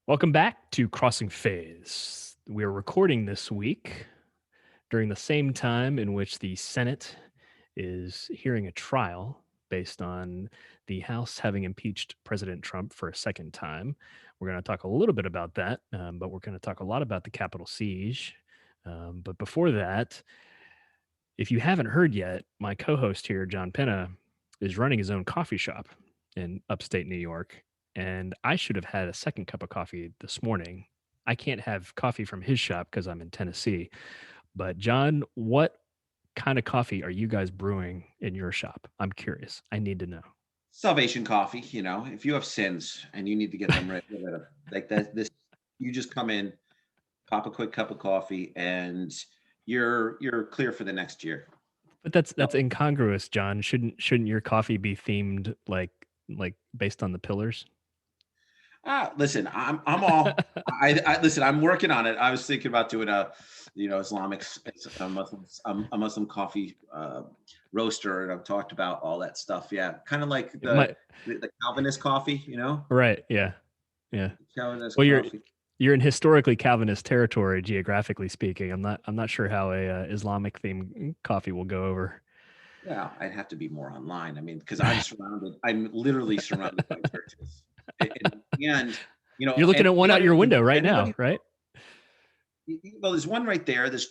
Welcome back to Crossing Phase. We are recording this week during the same time in which the Senate is hearing a trial based on the House having impeached President Trump for a second time. We're going to talk a little bit about that, but we're going to talk a lot about the Capitol siege. But before that, if you haven't heard yet, my co host here, John Pinna, is running his own coffee shop in upstate New York. And I should have had a second cup of coffee this morning. I can't have coffee from his shop because I'm in Tennessee. But, John, what kind of coffee are you guys brewing in your shop? I'm curious. I need to know. Salvation coffee, if you have sins and you need to get them rid of, like that, you just come in, pop a quick cup of coffee, and you're clear for the next year. But that's So, that's incongruous, John. Shouldn't your coffee be themed like based on the pillars? listen, I'm all, I listen. I'm working on it. I was thinking about doing Islamic, a Muslim coffee roaster, and I've talked about all that stuff. Yeah, kind of like My the Calvinist coffee. Right, yeah. Yeah. Calvinist Well, you're coffee. you're in historically Calvinist territory, geographically speaking. I'm not sure how a Islamic themed coffee will go over. Well, I'd have to be more online. I mean, because I'm literally surrounded by churches. And You're looking and at you one got out to your window remember, right now, anybody, right? well, there's one right there. There's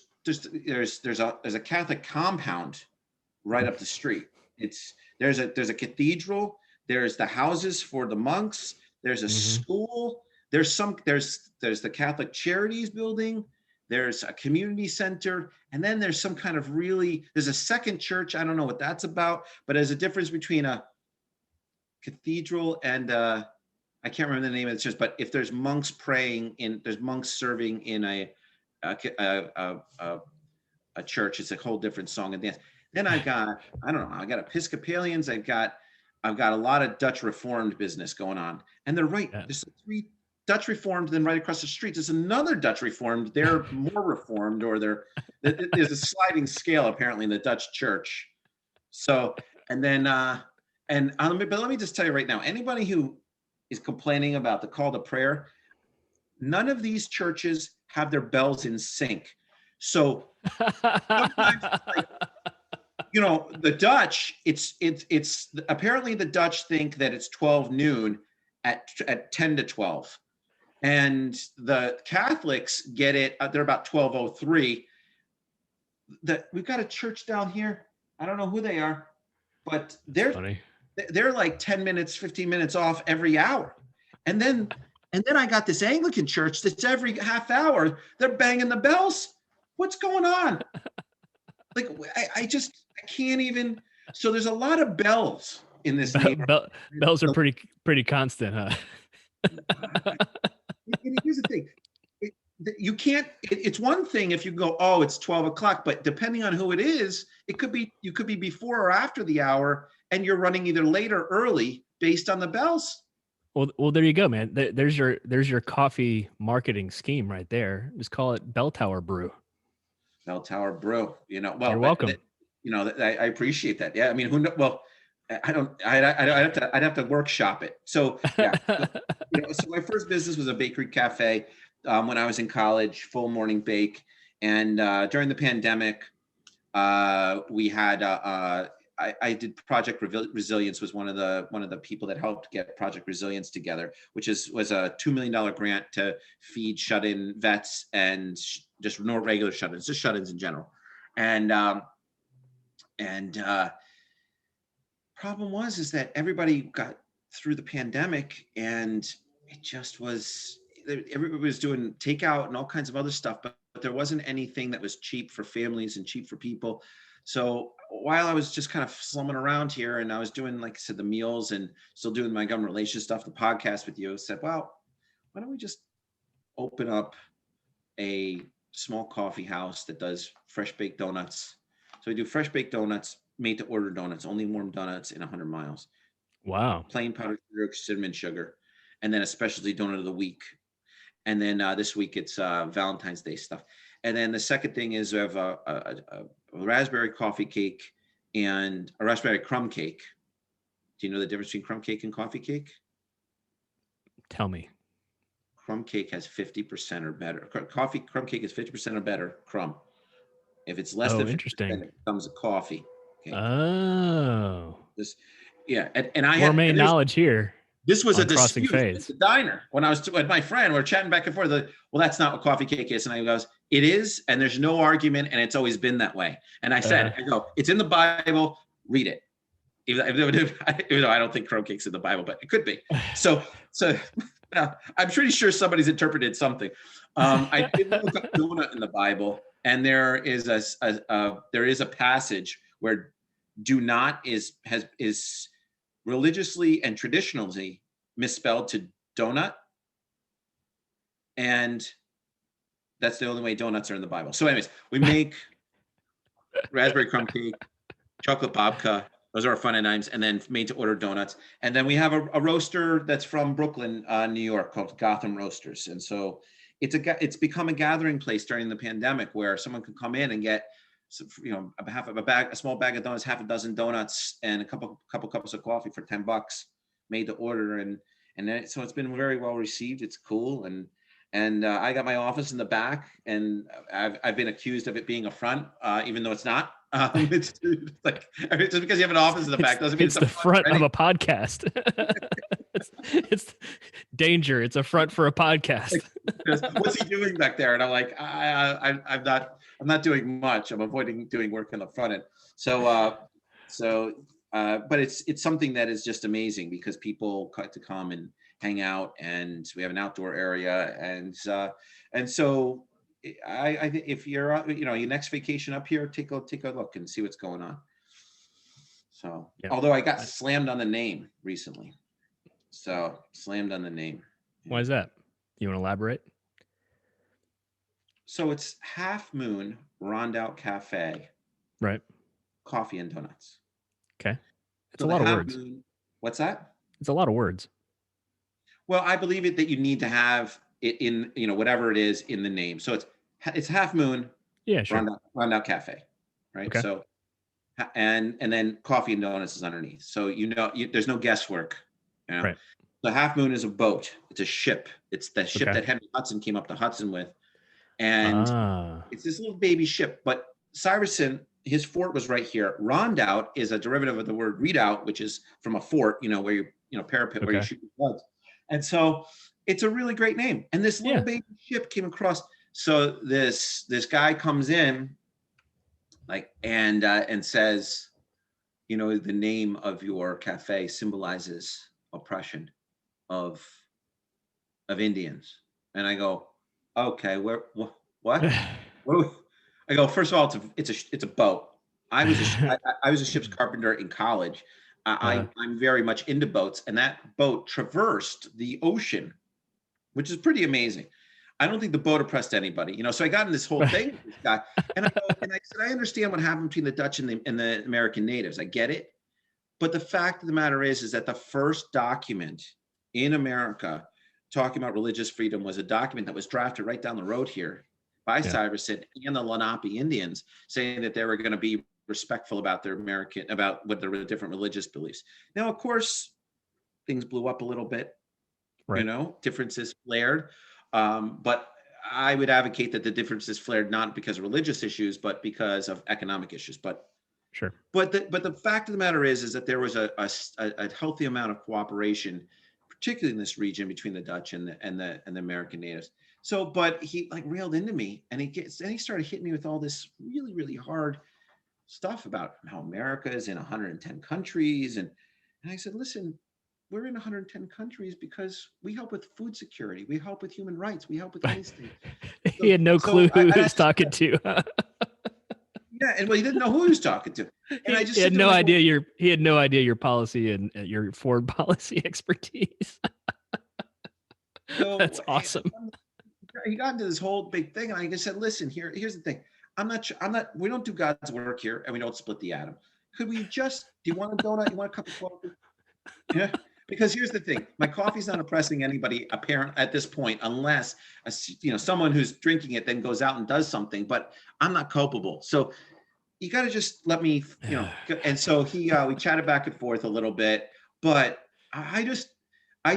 a Catholic compound right up the street. There's a cathedral, there's the houses for the monks, there's a Hmm. school, there's the Catholic Charities building, there's a community center, and then there's a second church. I don't know what that's about, but there's a difference between a cathedral and I can't remember the name of the church, but if there's monks serving in a, a, a, a church, it's a whole different song and dance. Then I don't know, I got Episcopalians, I've got a lot of Dutch Reformed business going on. And they're right. Yeah. There's three Dutch Reformed, then right across the street, there's another Dutch Reformed. They're more Reformed, or there's a sliding scale apparently in the Dutch church. So, and then, but let me just tell you right now, anybody who is complaining about the call to prayer, none of these churches have their bells in sync. So sometimes, like, the Dutch, it's apparently the Dutch think that it's 12 noon at 10 to 12. And the Catholics get it, they're about 12:03. We've got a church down here. I don't know who they are, but That's funny. they're like 10 minutes, 15 minutes off every hour. And then I got this Anglican church that's every half hour, they're banging the bells. What's going on? Like, I can't even. So there's a lot of bells in this neighborhood. Bells are pretty constant, huh? Here's the thing. You can't, it's one thing if you go, oh, it's 12 o'clock, but depending on who it is, you could be before or after the hour, and you're running either late or early based on the bells. Well, there you go, man. There's your coffee marketing scheme right there. Just call it Bell Tower Brew. Bell Tower Brew, You're welcome. I appreciate that. Yeah. I mean, well, I don't, I'd have to workshop it. So yeah. So my first business was a bakery cafe when I was in college, full morning bake. And during the pandemic, we had I did Project Resilience, was one of the people that helped get Project Resilience together, which was a $2 million grant to feed shut-in vets and just no regular shut-ins, just shut-ins in general. And problem was is that everybody got through the pandemic, and it just was, everybody was doing takeout and all kinds of other stuff, but there wasn't anything that was cheap for families and cheap for people. So while I was just kind of slumming around here, and I was doing, like I said, the meals and still doing my government relations stuff, the podcast with you, I said, well, why don't we just open up a small coffee house that does fresh baked donuts. So we do fresh baked donuts, made to order donuts, only warm donuts in 100 miles, Wow. plain powdered sugar, cinnamon sugar, and then a specialty donut of the week. And then this week it's Valentine's Day stuff. And then the second thing is we have a raspberry coffee cake and a raspberry crumb cake. Do you know the difference between crumb cake and coffee cake? Tell me. crumb cake has 50% or better. Coffee crumb cake is 50% or better crumb. If it's less Oh, than 50%, interesting. it becomes a coffee cake. Oh, This, yeah, and I had, gourmet and there's knowledge here this was a on Crossing dispute at Faiths. the diner when I was with my friend. We're chatting back and forth. Like, well, that's not what coffee cake is. And I goes, it is, and there's no argument, and it's always been that way. And I said, I go, it's in the Bible. Read it. Even though I don't think crumb cake's in the Bible, but it could be. So I'm pretty sure somebody's interpreted something. I did look up donut in the Bible, and there is a passage where do not is religiously and traditionally misspelled to donut, and that's the only way donuts are in the Bible. So, anyways, we make raspberry crumb cake, chocolate babka. Those are our fun names, and then made to order donuts. And then we have a roaster that's from Brooklyn, New York, called Gotham Roasters. And so it's become a gathering place during the pandemic where someone can come in and get, a small bag of donuts, half a dozen donuts, and a couple cups of coffee for $10, made to order. And then so it's been very well received. It's cool. And I got my office in the back, and I've been accused of it being a front, even though it's not. It's like, just because you have an office in the back doesn't mean it's the front of a podcast. it's danger. It's a front for a podcast. What's he doing back there? And I'm like, I'm not doing much. I'm avoiding doing work in the front end. But it's something that is just amazing because people cut to come and hang out, and we have an outdoor area, and so I think if you're your next vacation up here, take a look and see what's going on. So, although I got slammed on the name recently, Why is that? You want to elaborate? So it's Half Moon Rondout Cafe, right? Coffee and donuts. Okay, it's a lot of words. What's that? It's a lot of words. Well, I believe that you need to have it in, whatever it is in the name. So it's Half Moon, sure. Rondout Cafe, right? Okay. So, and then coffee and donuts is underneath. So there's no guesswork. Right. The Half Moon is a boat. It's a ship. It's the ship that Henry Hudson came up the Hudson with, and it's this little baby ship. But Syverson, his fort was right here. Rondout is a derivative of the word redoubt, which is from a fort, where you parapet, where you shoot bullets. And so it's a really great name. And this little baby ship came across. So this guy comes in, and says, the name of your cafe symbolizes oppression of Indians. And I go, okay, what? I go, first of all, it's a boat. I was a ship's carpenter in college. I'm very much into boats, and that boat traversed the ocean, which is pretty amazing. I don't think the boat oppressed anybody, so I got in this whole thing with this guy, and I said, I understand what happened between the Dutch and the American natives. I get it. But the fact of the matter is that the first document in America talking about religious freedom was a document that was drafted right down the road here by Syverson and the Lenape Indians, saying that they were going to be respectful about what their different religious beliefs. Now, of course, things blew up a little bit, differences flared. But I would advocate that the differences flared not because of religious issues, but because of economic issues. But sure. But the fact of the matter is that there was a healthy amount of cooperation, particularly in this region between the Dutch and the American natives. So, but he railed into me, and he started hitting me with all this really, really hard stuff about how America is in 110 countries. And I said, listen, we're in 110 countries because we help with food security. We help with human rights. We help with these things. He had no clue who he was talking to. Yeah, and he didn't know who he was talking to. And I just he had no idea your policy and your foreign policy expertise. So, that's awesome. He got into this whole big thing, and I just said, listen, here's the thing. We don't do God's work here, and we don't split the atom. Could we do you want a donut? You want a cup of coffee? Yeah. Because here's the thing, my coffee's not oppressing anybody apparent at this point, unless someone who's drinking it then goes out and does something, but I'm not culpable. So you got to just let me, and so we chatted back and forth a little bit, but I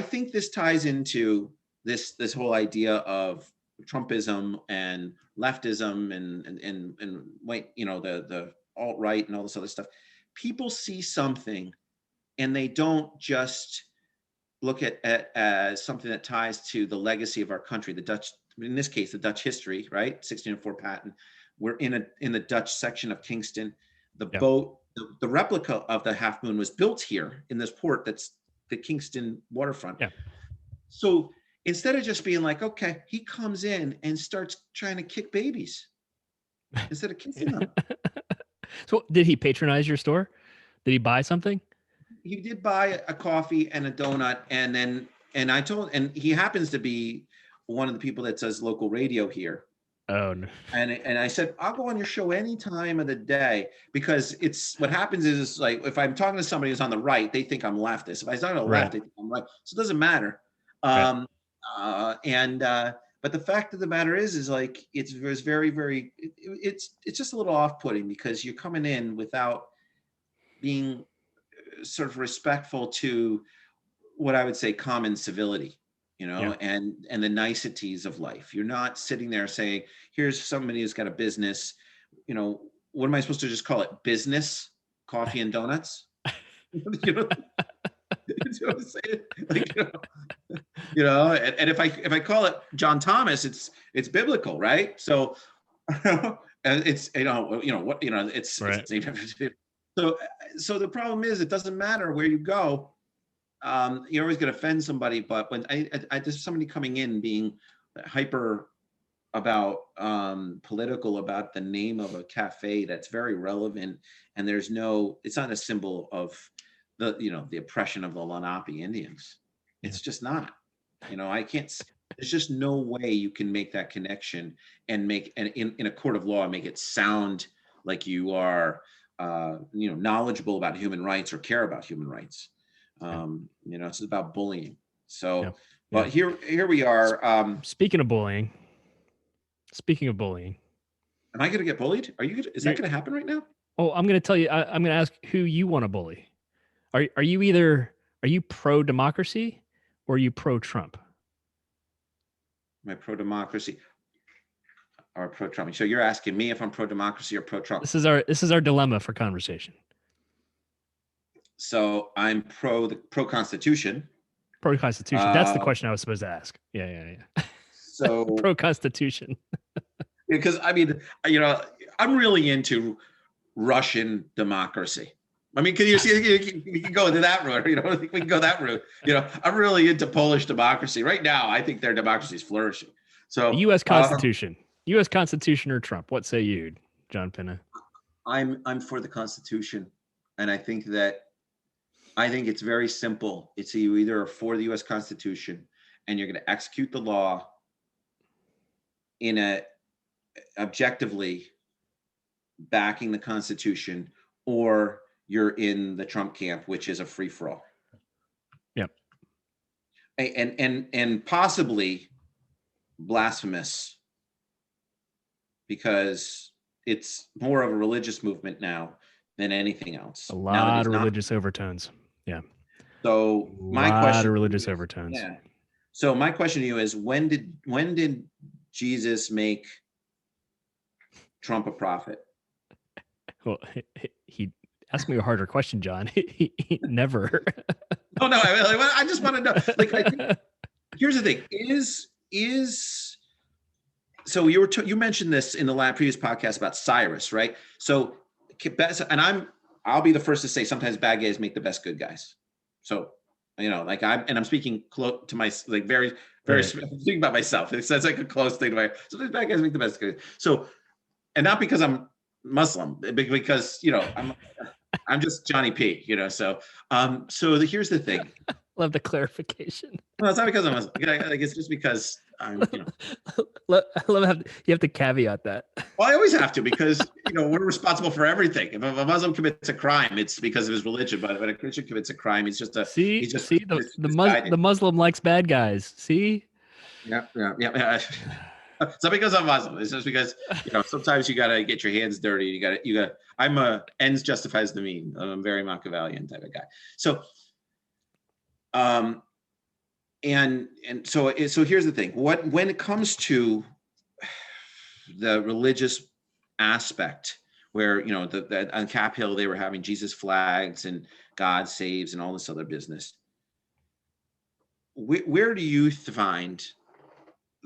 think this ties into this whole idea of Trumpism and leftism and white, the alt right and all this other stuff. People see something and they don't just look at as something that ties to the legacy of our country, the Dutch, in this case, the Dutch history, right? 1604 patent. We're in the Dutch section of Kingston. The Yep. boat, the replica of the Half Moon was built here in this port that's the Kingston waterfront. Yeah. So instead of just being like, okay, he comes in and starts trying to kick babies instead of kissing them. So did he patronize your store? Did he buy something? He did buy a coffee and a donut, and he happens to be one of the people that says local radio here. Oh no. And I said, I'll go on your show any time of the day, because it's what happens is, like, if I'm talking to somebody who's on the right, they think I'm leftist. If I'm talking to the left, they think I'm right. So it doesn't matter. Right. But the fact of the matter is like, it's very, very, it's just a little off-putting, because you're coming in without being sort of respectful to what I would say common civility, Yeah. and the niceties of life. You're not sitting there saying, here's somebody who's got a business, what am I supposed to just call it? Business, coffee and donuts? You know what I'm saying? Like, and if I call it John Thomas, it's biblical, right? So it's it's Right. so the problem is, it doesn't matter where you go. You're always going to offend somebody. But when there's somebody coming in being hyper about political about the name of a cafe that's very relevant, and it's not a symbol of the oppression of the Lenape Indians. It's just not. I can't. There's just no way you can make that connection and in a court of law make it sound like you are knowledgeable about human rights or care about human rights. It's about bullying. So, Yeah. but here we are. Speaking of bullying, Am I going to get bullied? Is that going to happen right now? oh, I'm going to tell you. I'm going to ask who you want to bully. Are you pro democracy or are you pro Trump? Am I pro democracy or pro Trump? So you're asking me if I'm pro democracy or pro Trump. This is our dilemma for conversation. So I'm pro Constitution. Pro Constitution. That's the question I was supposed to ask. Yeah. So pro Constitution. Because I'm really into Russian democracy. I mean, can you see? We can go into that route. We can go that route. I'm really into Polish democracy right now. I think their democracy is flourishing. So U.S. Constitution, U.S. Constitution or Trump? What say you, John Pinna? I'm for the Constitution, and I think it's very simple. It's you either are for the U.S. Constitution and you're going to execute the law in a objectively backing the Constitution, or you're in the Trump camp, which is a free for all. Yep. And possibly blasphemous, because it's more of a religious movement now than anything else. A lot of religious overtones. Yeah. So my question. A lot question. of religious overtones. Yeah. So my question to you is, when did Jesus make Trump a prophet? Well, he asked me a harder question, John. He never. Oh no! I just want to know. Like, I think, here's the thing: so you mentioned this in the previous podcast about Cyrus, right? So, and I'll be the first to say sometimes bad guys make the best good guys. So, I'm speaking close to my very Right. speaking about myself. It's like a close thing to my. Sometimes bad guys make the best good. So, and not because I'm Muslim, because I'm just Johnny P. So here's the thing. Love the clarification. No, it's not because I'm Muslim. It's just because I'm. I love how you have to caveat that. Well, I always have to, because we're responsible for everything. If a Muslim commits a crime, it's because of his religion. But when a Christian commits a crime, he's just the Muslim likes bad guys. See. Yeah. It's not because I'm Muslim. It's just because sometimes you gotta get your hands dirty. You got. I'm a ends justifies the mean. I'm a very Machiavellian type of guy. So, So here's the thing. When it comes to the religious aspect, where on Cap Hill they were having Jesus flags and God saves and all this other business, where do you find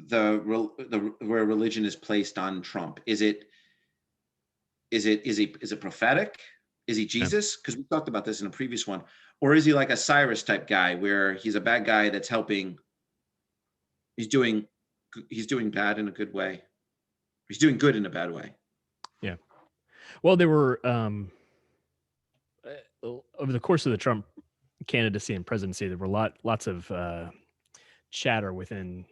where religion is placed on Trump? Is it prophetic? Is he Yeah. Jesus? Because we talked about this in a previous one. Or is he like a Cyrus type guy where he's a bad guy that's helping? He's doing bad in a good way. He's doing good in a bad way. Yeah. Well, there were over the course of the Trump candidacy and presidency, there were lots of chatter within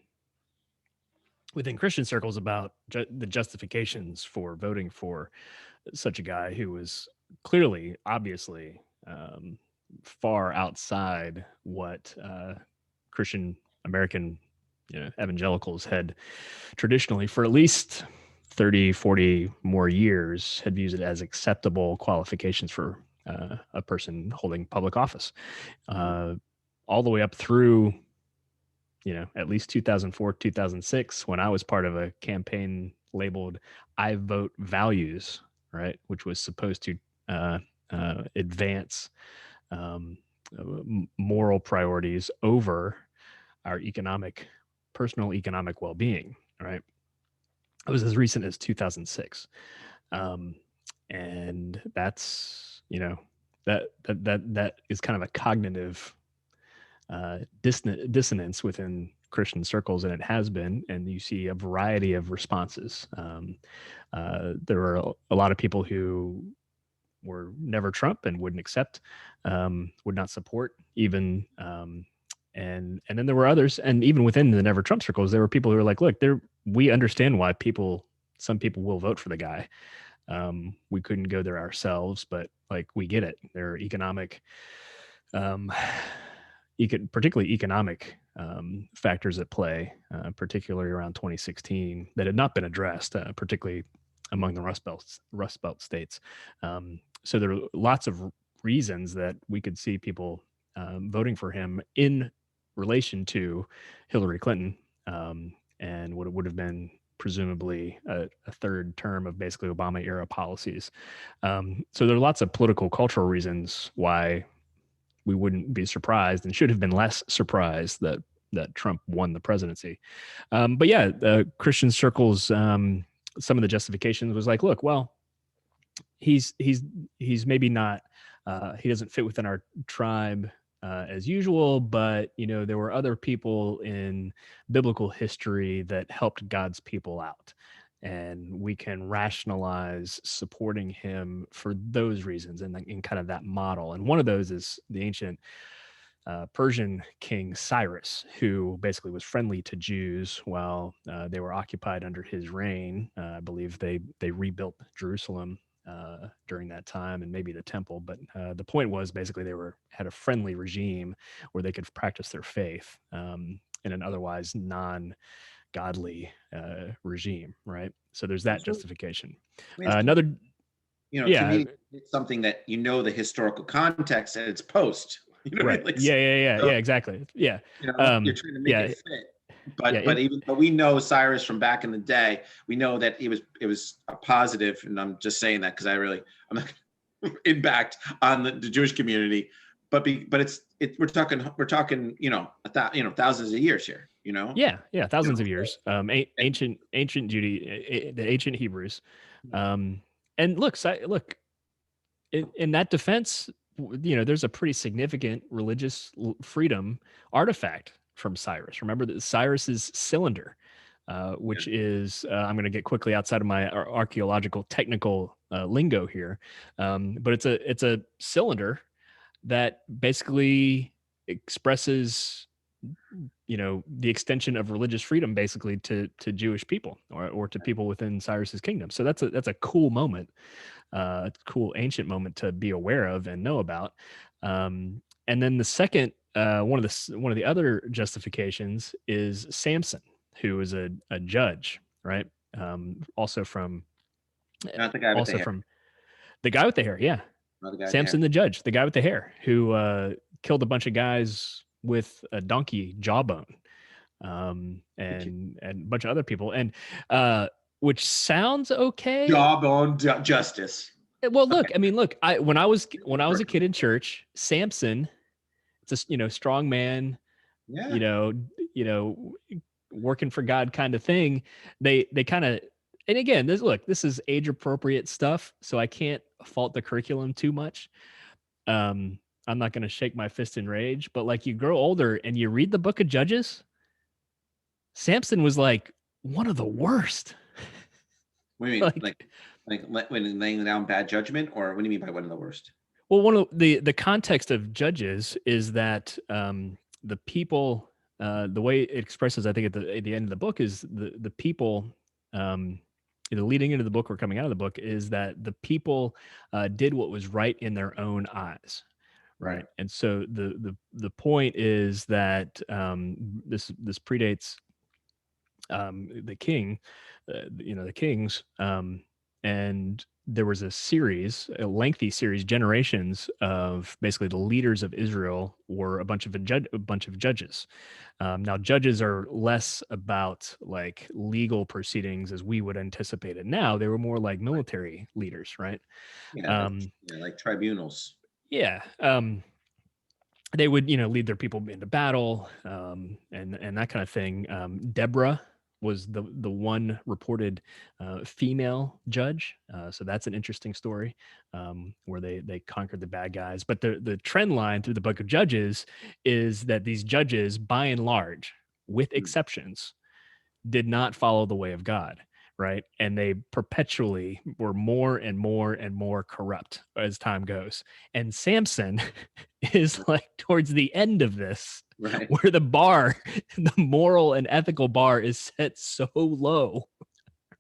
Christian circles about the justifications for voting for such a guy who was clearly, obviously, far outside what Christian American evangelicals had traditionally, for at least 30, 40 more years, had viewed it as acceptable qualifications for a person holding public office, all the way up through at least 2004, 2006, when I was part of a campaign labeled "I Vote Values," right, which was supposed to advance moral priorities over our personal economic well-being. Right, it was as recent as 2006, and that's that is kind of a cognitive dissonance within Christian circles, and it has been. And you see a variety of responses. There were a lot of people who were never Trump and wouldn't accept, would not support even. And then there were others, and even within the never Trump circles, there were people who were like, "Look, we understand why some people will vote for the guy. We couldn't go there ourselves, but like we get it. There are particularly economic factors at play, particularly around 2016, that had not been addressed, particularly among the Rust Belt states. So there are lots of reasons that we could see people voting for him in relation to Hillary Clinton, and what it would have been presumably a third term of basically Obama era policies. So there are lots of political cultural reasons why we wouldn't be surprised, and should have been less surprised, that Trump won the presidency. But yeah, Christian circles, some of the justifications was like, look, well, he's maybe not, he doesn't fit within our tribe as usual, but there were other people in biblical history that helped God's people out, and we can rationalize supporting him for those reasons, and in kind of that model. And one of those is the ancient Persian king Cyrus, who basically was friendly to Jews while they were occupied under his reign. I believe they rebuilt Jerusalem during that time, and maybe the temple. But the point was basically they had a friendly regime where they could practice their faith in an otherwise non-godly regime, right? So there's that justification. I mean, Another, to yeah, me, it's something that the historical context at its post. You know what I right, mean? Like, yeah, exactly, yeah, you're trying to make yeah, it fit. yeah, But we know Cyrus from back in the day. We know that it was a positive, and I'm just saying that because I'm not impact on the Jewish community. But we're talking thousands of years here. yeah, thousands of So, years. Ancient the ancient Hebrews, and look, in that defense, there's a pretty significant religious freedom artifact from Cyrus. Remember that Cyrus's cylinder, which is, I'm going to get quickly outside of my archaeological technical lingo here, but it's a cylinder that basically expresses the extension of religious freedom basically to Jewish people, or to people within Cyrus's kingdom. So that's a cool moment, cool ancient moment to be aware of and know about. And then the second, one of the other justifications is Samson, who is a judge, right? Also from not the guy with the hair. The guy with the hair, yeah. Not the guy with the Samson hair. the judge, the guy with the hair, who killed a bunch of guys with a donkey jawbone, and a bunch of other people, and which sounds okay. Job on justice. Well, Okay. look, I mean, look, when I was a kid in church, Samson, it's a strong man, you Yeah. know, you know, working for God kind of thing. They kind of, and again, this is age appropriate stuff, so I can't fault the curriculum too much. Um, I'm not going to shake my fist in rage, but like you grow older and you read the book of Judges, Samson was like one of the worst. What do you mean? Like, When laying down bad judgment, or what do you mean by one of the worst? well, one of the context of Judges is that the people, the way it expresses, I think at the end of the book, is the people, um, either leading into the book or coming out of the book, is that the people did what was right in their own eyes, Right. right? And so the point is that this predates the king, the kings, and there was a lengthy series, generations of basically the leaders of Israel were a bunch of judges. Now, judges are less about like legal proceedings as we would anticipate it now. They were more like military leaders, right? Yeah, Um, like tribunals. yeah. They would lead their people into battle, and that kind of thing. Deborah was the one reported female judge, so that's an interesting story, where they conquered the bad guys. But the trend line through the book of Judges is that these judges, by and large, with Hmm. exceptions, did not follow the way of God, right? And they perpetually were more and more and more corrupt as time goes. And Samson is like towards the end of this, Right. where the bar, the moral and ethical bar is set so low,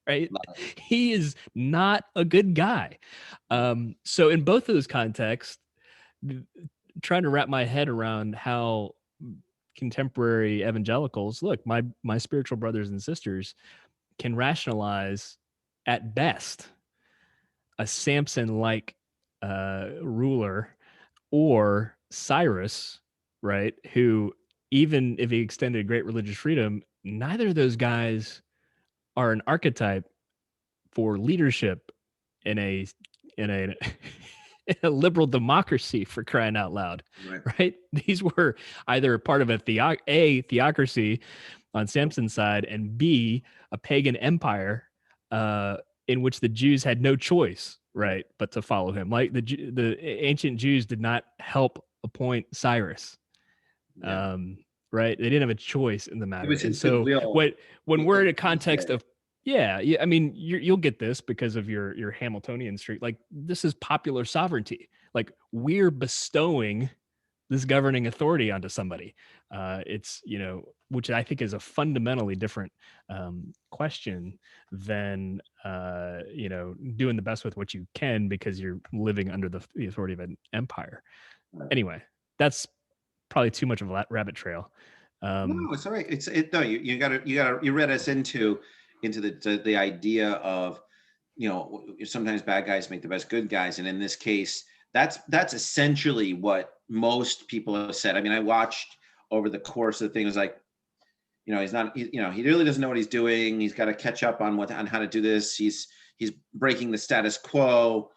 right? He is not a good guy. So in both of those contexts, trying to wrap my head around how contemporary evangelicals look, my spiritual brothers and sisters can rationalize at best a Samson like ruler, or Cyrus, right? Who, even if he extended great religious freedom, neither of those guys are an archetype for leadership in a in a liberal democracy, for crying out loud, Right. right? These were either part of a theocracy on Samson's side, and B, a pagan empire, uh, in which the Jews had no choice, right, but to follow him. Like the ancient Jews did not help appoint Cyrus, Yeah. um, right? They didn't have a choice in the It matter. was And his so goodwill. when we're in a He context did. of, yeah, yeah, I mean, you'll get this because of your Hamiltonian streak. Like, this is popular sovereignty. Like, we're bestowing this governing authority onto somebody. It's, which I think is a fundamentally different question than doing the best with what you can because you're living under the authority of an empire. Right. Anyway, that's probably too much of a rabbit trail. No, it's all right. No, you read us into the idea of, sometimes bad guys make the best good guys, and in this case, that's essentially what most people have said. I mean, I watched over the course of the thing. It was like, he really doesn't know what he's doing. He's got to catch up on how to do this. He's breaking the status quo.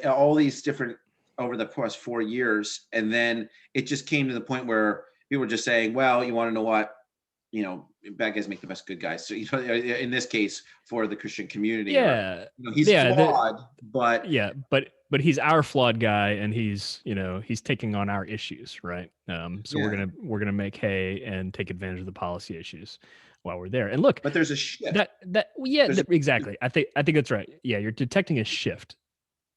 All these different over the past 4 years, and then it just came to the point where people were just saying, "Well, you want to know what? Bad guys make the best good guys." So, in this case, for the Christian community, or Yeah, he's yeah, flawed, but yeah, but he's our flawed guy, and he's taking on our issues, right? So we're yeah, gonna make hay and take advantage of the policy issues while we're there. And look, but there's a shift. yeah, There's a exactly. I think that's right. Yeah, you're detecting a shift,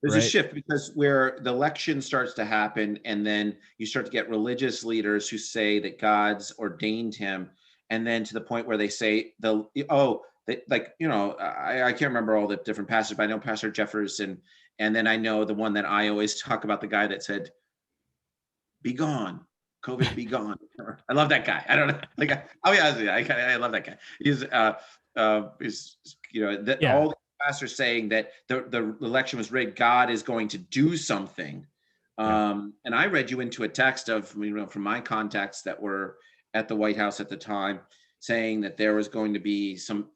There's a right? shift because where the election starts to happen, and then you start to get religious leaders who say that God's ordained him, and then to the point where they say I can't remember all the different pastors, but I know Pastor Jefferson, and then I know the one that I always talk about, the guy that said, "Be gone, COVID, be gone." I love that guy. I don't know, like, oh yeah, I love that guy. Is that Yeah, all the pastors saying that the election was rigged, God is going to do something, Yeah. And I read you into a text of, from my contacts that were at the White House at the time, saying that there was going to be some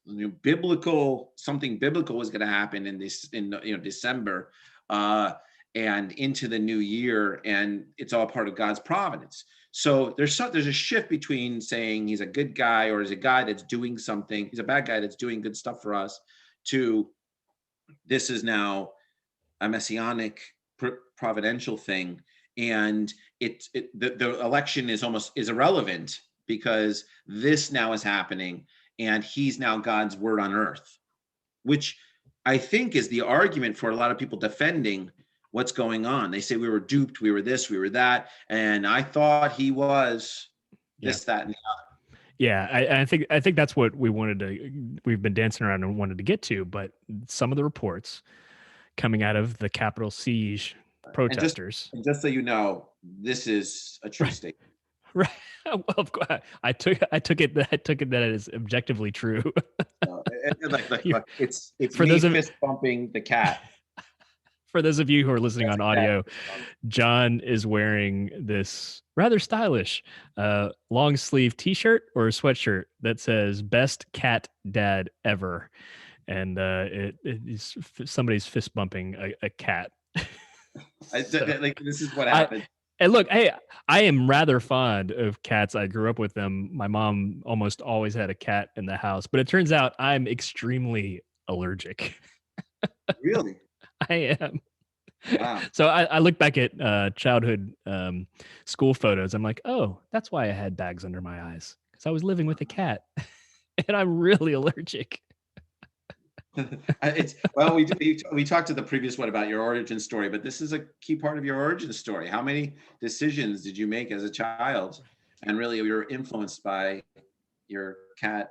something biblical was going to happen in this, in December, uh, and into the new year, and it's all part of God's providence. So there's a shift between saying he's a good guy, or he's a guy that's doing something, he's a bad guy that's doing good stuff for us, to this is now a messianic providential thing, and the election is irrelevant because this now is happening, and he's now God's word on earth, which I think is the argument for a lot of people defending what's going on. They say we were duped, we were this, we were that, and I thought he was Yeah. this, that, and Yeah, I think that's what we've been dancing around and wanted to get to, but some of the reports coming out of the Capitol siege and just protesters. and just so you know, this is a true Right. statement. Right. Well, of course, I took it that it is objectively true. You- It's for me those of fist bumping the cat. for those of you who are listening That's on a cat audio, fist bump. John is wearing this rather stylish long sleeve T-shirt or sweatshirt that says "Best Cat Dad Ever," and it is somebody's fist bumping a cat. So, Like, this is what I happened. and look, hey, I am rather fond of cats. I grew up with them. My mom almost always had a cat in the house, but it turns out I'm extremely allergic. Really? I am. Wow. So I look back at childhood school photos. I'm like, oh, that's why I had bags under my eyes because I was living with a cat, and I'm really allergic. It's well, we talked to the previous one about your origin story, but this is a key part of your origin story. How many decisions did you make as a child, and really you were influenced by your cat,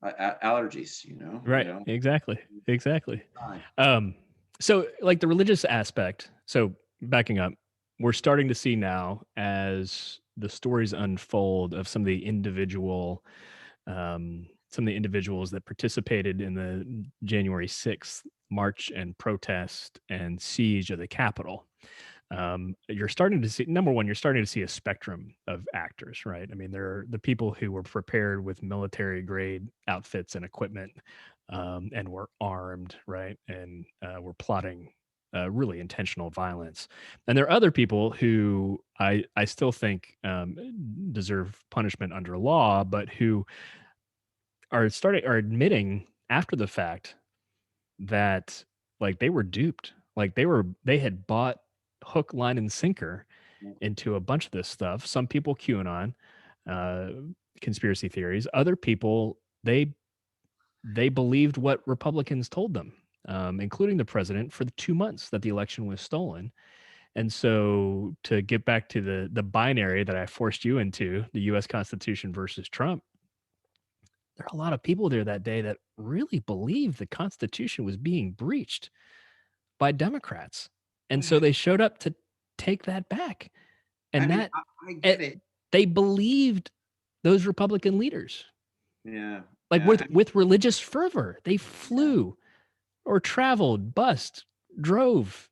allergies? Right. Exactly. Exactly. Fine. Um, so like the religious aspect. So backing up, we're starting to see now as the stories unfold of some of the individuals that participated in the January 6th march and protest and siege of the Capitol. You're starting to see, number one, you're starting to see a spectrum of actors, right? I mean, there are the people who were prepared with military grade outfits and equipment, and were armed, right? And were plotting really intentional violence. And there are other people who I still think deserve punishment under law, but who are admitting after the fact that like they were duped. Like they had bought hook, line, and sinker into a bunch of this stuff. Some people QAnon, uh, conspiracy theories. Other people they believed what Republicans told them, including the president, for the 2 months that the election was stolen. And so, to get back to the binary that I forced you into, the U.S. Constitution versus Trump, there are a lot of people there that day that really believed the Constitution was being breached by Democrats. And so they showed up to take that back. I And mean, that I get it, it. they believed those Republican leaders, Yeah, like yeah. with religious fervor. They Yeah. flew or traveled, bused, drove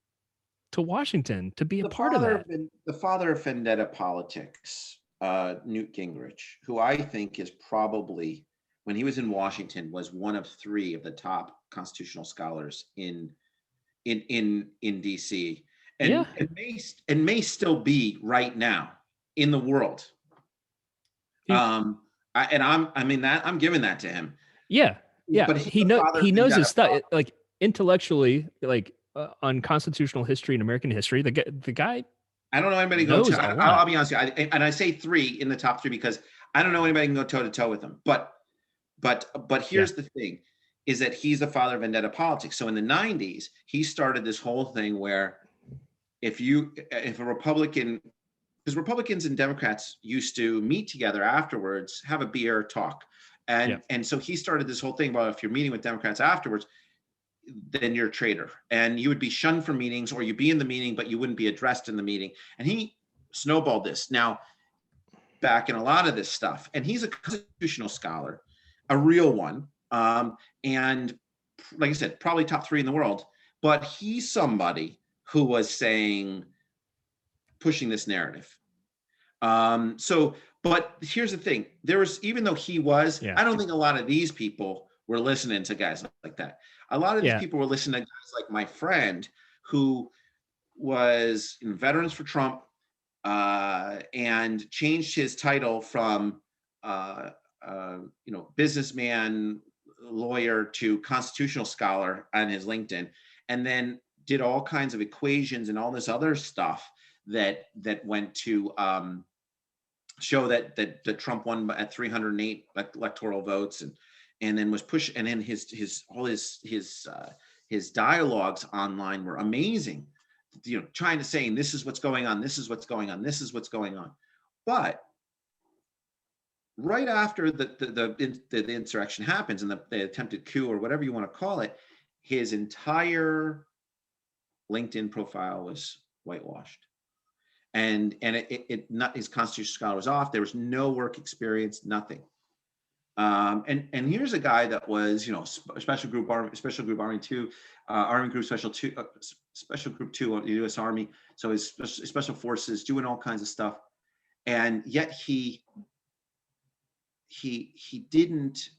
to Washington to be a part of that. The father of vendetta politics, Newt Gingrich, who I think is probably, when he was in Washington, was one of three of the top constitutional scholars in DC, Yeah. and may still be right now in the world. He, I'm giving that to him, yeah. Yeah. but he's the father of He knows his vendetta stuff. politics. Like intellectually, like on constitutional history and American history, the guy I don't know anybody go knows to. a I'll lot. be honest with you, and I say three in the top three because I don't know anybody can go toe to toe with him. But Yeah. here's the thing: is that he's the father of vendetta politics. So in the '90s, he started this whole thing where if a Republican, because Republicans and Democrats used to meet together afterwards, have a beer, talk, Yeah. and so he started this whole thing about if you're meeting with Democrats afterwards, then you're a traitor, and you would be shunned from meetings, or you'd be in the meeting but you wouldn't be addressed in the meeting. And he snowballed this now back in a lot of this stuff, and he's a constitutional scholar, a real one, and like I said, probably top three in the world. But he's somebody who was pushing this narrative. But here's the thing: even though Yeah. I don't think a lot of these people were listening to guys like that. A lot of these Yeah. people were listening to guys like my friend, who was in Veterans for Trump, and changed his title from businessman, lawyer to constitutional scholar on his LinkedIn, and then did all kinds of equations and all this other stuff that went to show that Trump won at 308 electoral votes, and then was pushed, and then his dialogues online were amazing, trying to say this is what's going on, this is what's going on, this is what's going on. But right after the insurrection happens, and the attempted coup, or whatever you want to call it, his entire LinkedIn profile was whitewashed, and it not his constitutional scholar was off. There was no work experience, nothing. And here's a guy that was, special group Army 2, Army Group Special 2, Special Group 2 of the U.S. Army. So his special forces, doing all kinds of stuff, and yet he didn't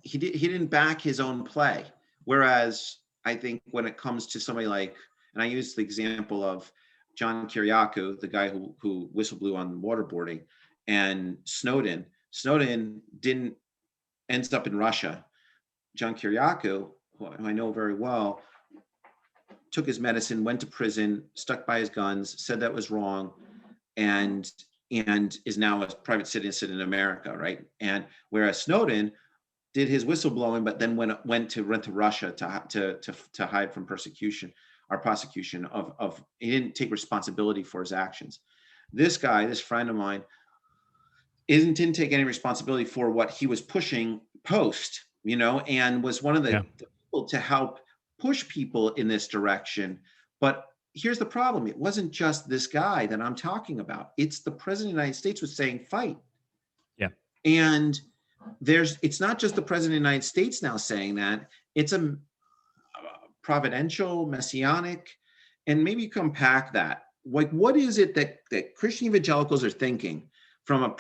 he didn't back his own play. Whereas I think when it comes to somebody like, and I use the example of John Kiriakou, the guy who whistleblew on waterboarding, and Snowden ends up in Russia. John Kiriakou, who I know very well, took his medicine, went to prison, stuck by his guns, said that was wrong, and is now a private citizen in America, right? And whereas Snowden did his whistleblowing, but then went to Russia to hide from persecution or prosecution of he didn't take responsibility for his actions. This guy, this friend of mine, didn't take any responsibility for what he was pushing post, and was one of the people to help push people in this direction. But here's the problem: it wasn't just this guy that I'm talking about. It's the president of the United States was saying fight. Yeah. And it's not just the president of the United States now saying that. It's a providential, messianic, and maybe you can unpack that. Like, what is it that Christian evangelicals are thinking from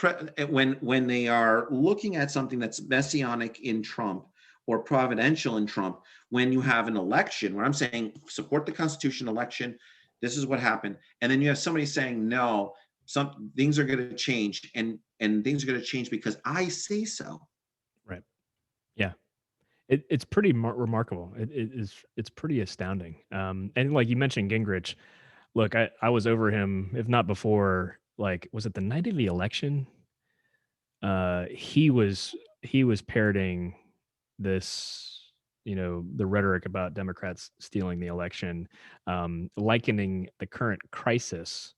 when they are looking at something that's messianic in Trump or providential in Trump, when you have an election where I'm saying support the Constitution election, this is what happened, and then you have somebody saying no, some things are going to change, and things are going to change because I say so. Right. Yeah. It's pretty remarkable. It's pretty astounding. And like you mentioned, Gingrich. Look, I was over him, if not before. Like, was it the night of the election? He was parroting this, the rhetoric about Democrats stealing the election, likening the current crisis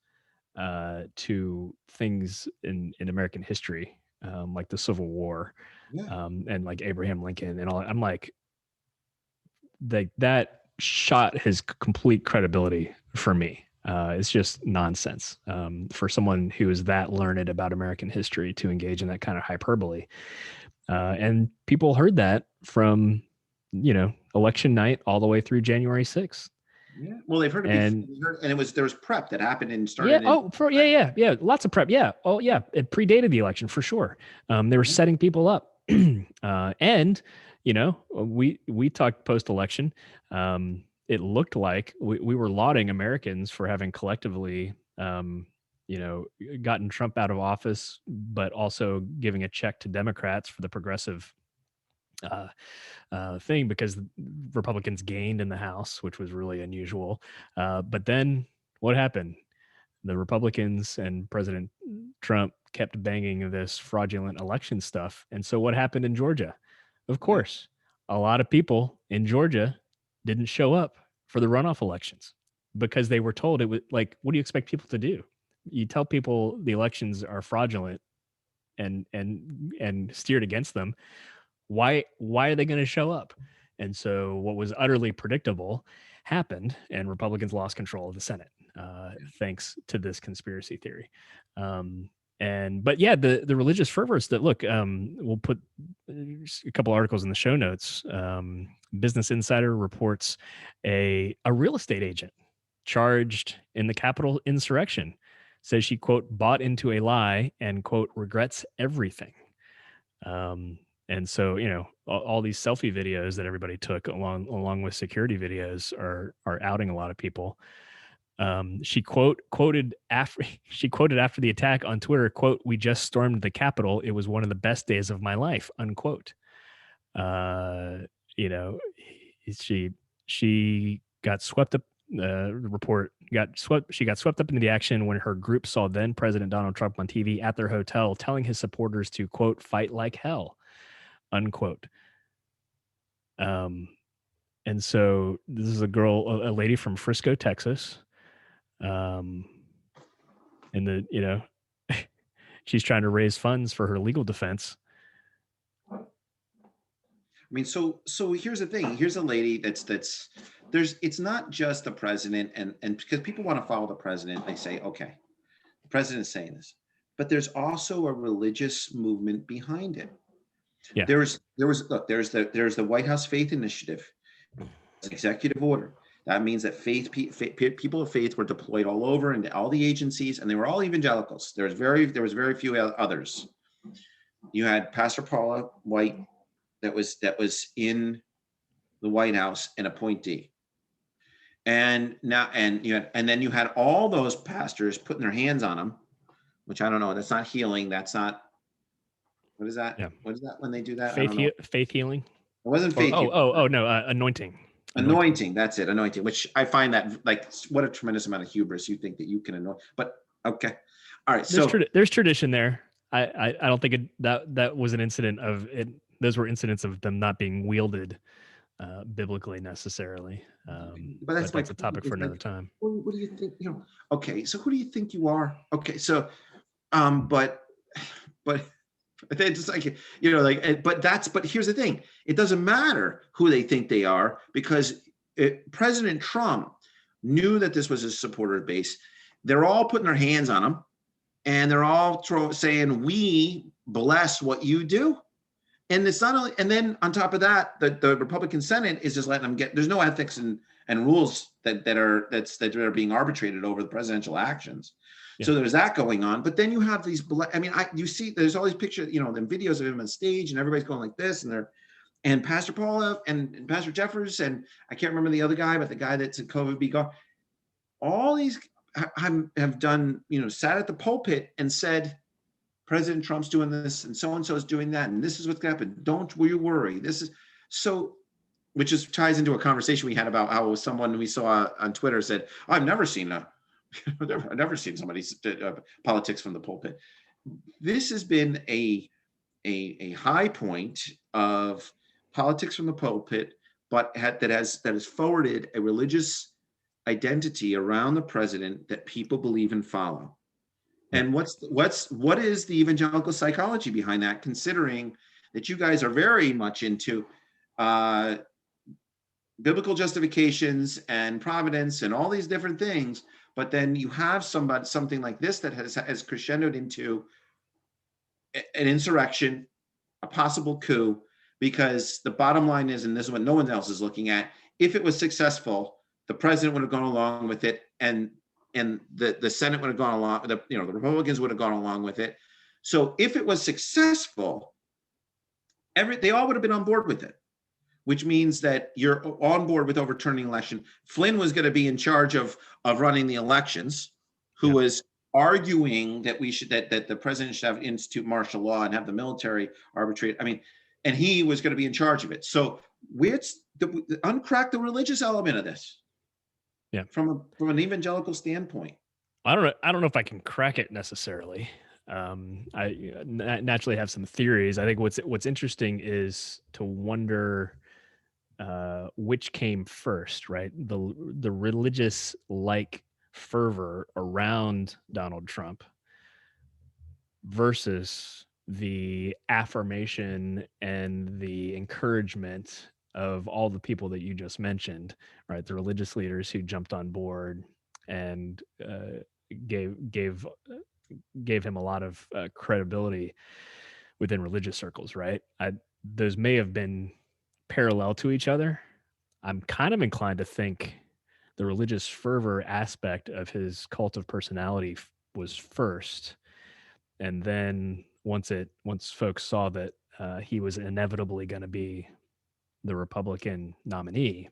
to things in American history, like the Civil War, and like Abraham Lincoln and all. I'm like, that shot his complete credibility for me. It's just nonsense for someone who is that learned about American history to engage in that kind of hyperbole. And people heard that from, election night all the way through January 6th. Yeah. Well, they've heard it before, and there was prep that happened and started. Yeah. Lots of prep. Yeah. Oh, yeah. It predated the election for sure. They were setting people up, and we talked post election. It looked like we were lauding Americans for having collectively, gotten Trump out of office, but also giving a check to Democrats for the progressive thing, because Republicans gained in the House, which was really unusual. But then what happened? The Republicans and President Trump kept banging this fraudulent election stuff. And so what happened in Georgia? Of course, a lot of people in Georgia didn't show up for the runoff elections because they were told it was like, what do you expect people to do? You tell people the elections are fraudulent and steered against them. Why are they going to show up? And so what was utterly predictable happened, and Republicans lost control of the Senate, thanks to this conspiracy theory. But yeah, the religious fervors that look, we'll put a couple articles in the show notes. Business Insider reports a real estate agent charged in the Capitol insurrection says she, quote, bought into a lie and, quote, regrets everything. Um, and so, all these selfie videos that everybody took along with security videos are outing a lot of people. She quoted after she quoted after the attack on Twitter, quote, "We just stormed the Capitol. It was one of the best days of my life," unquote. Uh, you know, she she got swept up. The report got swept. She got swept up into the action when her group saw then President Donald Trump on TV at their hotel, telling his supporters to, quote, fight like hell, unquote. Um, and so this is a lady from Frisco, Texas. Um, and she's trying to raise funds for her legal defense. I mean, so here's the thing. Here's a lady that's there's it's not just the president, and because people want to follow the president, they say, okay, the president's saying this, but there's also a religious movement behind it. Yeah. There's the White House Faith Initiative, executive order. That means that people of faith were deployed all over into all the agencies, and they were all evangelicals. There was very few others. You had Pastor Paula White that was in the White House, an appointee. And then you had all those pastors putting their hands on them, which I don't know. That's not healing. That's not, what is that? Yeah. What is that when they do that? Faith healing. It wasn't faith healing. No, anointing. Anointing. That's it. Anointing, which I find that, like, what a tremendous amount of hubris. You think that you can anoint, but okay. All right. So there's tradition there. I don't think that was an incident of it. Those were incidents of them not being wielded biblically necessarily. but that's a topic for another time. What do you think? Okay. So who do you think you are? Okay. So, but it's just like, but here's the thing. It doesn't matter who they think they are, because President Trump knew that this was his supporter base. They're all putting their hands on him, and they're all saying, we bless what you do. And it's not only, and then on top of that, the Republican Senate is just letting them get, there's no ethics and rules that are being arbitrated over the presidential actions. Yeah. So there's that going on. But then you have these, you see, there's all these pictures, the videos of him on stage, and everybody's going like this, and Pastor Paula and Pastor Jeffers, and I can't remember the other guy, but the guy that's in COVID be gone. All these have done, sat at the pulpit and said, President Trump's doing this, and so is doing that, and this is what's going to happen. Don't you worry. This is so, which just ties into a conversation we had about how someone we saw on Twitter said, I've never seen somebody politics from the pulpit. This has been a high point of politics from the pulpit, but that has forwarded a religious identity around the president that people believe and follow. And what is the evangelical psychology behind that, considering that you guys are very much into biblical justifications and providence and all these different things, but then you have something like this that has crescendoed into an insurrection, a possible coup, because the bottom line is, and this is what no one else is looking at, if it was successful, the president would have gone along with it, and the Senate would have gone along, the Republicans would have gone along with it. So if it was successful, they all would have been on board with it, which means that you're on board with overturning election. Flynn was going to be in charge of running the elections, who was arguing that that the president should have institute martial law and have the military arbitrate. And he was going to be in charge of it. So uncrack the religious element of this. Yeah, from an evangelical standpoint. I don't know if I can crack it necessarily. I naturally have some theories. I think what's interesting is to wonder which came first, right? The religious fervor around Donald Trump versus the affirmation and the encouragement of all the people that you just mentioned, right? The religious leaders who jumped on board and gave gave him a lot of credibility within religious circles, right? Those may have been parallel to each other. I'm kind of inclined to think the religious fervor aspect of his cult of personality was first, and then once folks saw that he was inevitably going to be the Republican nominee,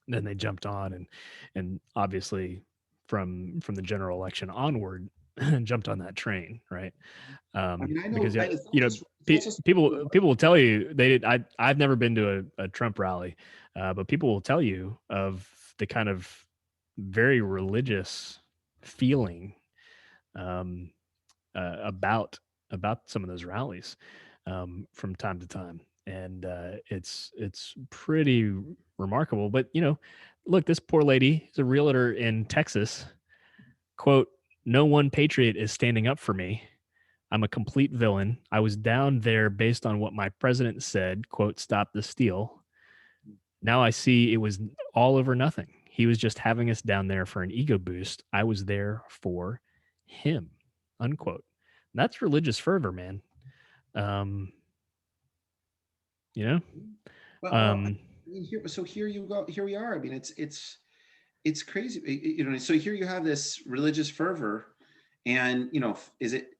then they jumped on and obviously from the general election onward jumped on that train, right? I mean, I know Because yeah, it's not just it's not just people will tell you they did. I've never been to a Trump rally, but people will tell you of the kind of very religious feeling um, about some of those rallies from time to time, and it's pretty remarkable. But look, this poor lady is a realtor in Texas. Quote: "No one patriot is standing up for me. I'm a complete villain. I was down there based on what my president said. Quote: stop the steal. Now I see it was all over nothing. He was just having us down there for an ego boost. I was there for him." Unquote. That's religious fervor, man. Um, you know, well, I um, mean, here you go. Here we are. I mean, it's crazy. So here you have this religious fervor, and is it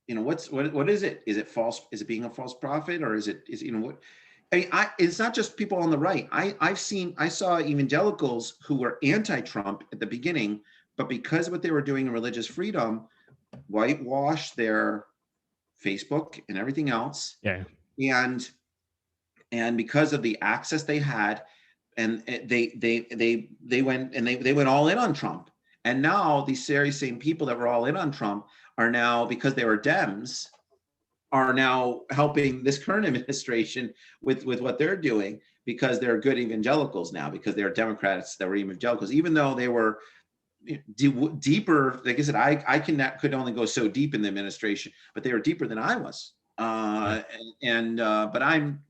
what is it? Is it false? Is it being a false prophet, or is what? I mean, it's not just people on the right. I saw evangelicals who were anti-Trump at the beginning, but because of what they were doing in religious freedom, whitewashed their Facebook and everything else, yeah, and because of the access they had, and they went all in on Trump. And now these very same people that were all in on Trump are now, because they were Dems, are now helping this current administration with what they're doing, because they're good evangelicals now, because they're Democrats that were evangelicals, even though they were deeper. Like I said, could only go so deep in the administration, but they were deeper than I was. yeah. But I'm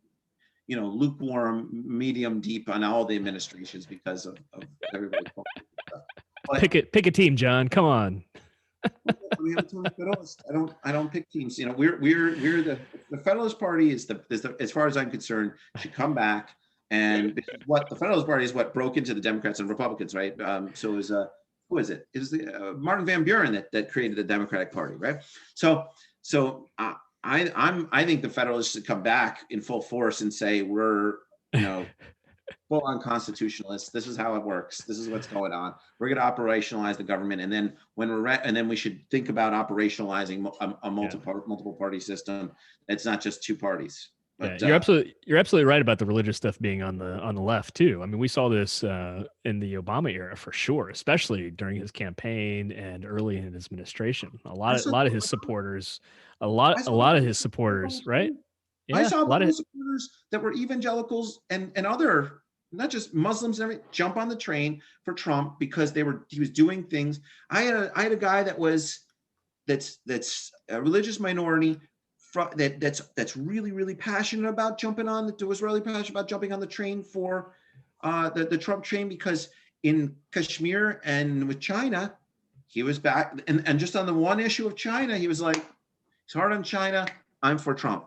lukewarm, medium deep on all the administrations because of everybody. But Pick a team, John. Come on. I mean, I'm a Federalist. I don't pick teams. We're the Federalist Party is the as far as I'm concerned, should come back. And what the Federalist Party is what broke into the Democrats and Republicans, right? So it was who is it? It was the Martin Van Buren that created the Democratic Party, right? I think the Federalists should come back in full force and say we're full on constitutionalists. This is how it works. This is what's going on. We're going to operationalize the government, and then we should think about operationalizing a multiple party system. It's not just two parties. But yeah, you're absolutely right about the religious stuff being on the left too. I mean, we saw this in the Obama era for sure, especially during his campaign and early in his administration. A lot of his supporters, a lot of his supporters, right? I Yeah, saw a lot of supporters that were evangelicals and other, not just Muslims and everything, jump on the train for Trump because he was doing things. I had a guy that's a religious minority that's really passionate about jumping on the train for the Trump train, because in Kashmir and with China, he was back, and just on the one issue of China, he was like, he's hard on China. I'm for Trump.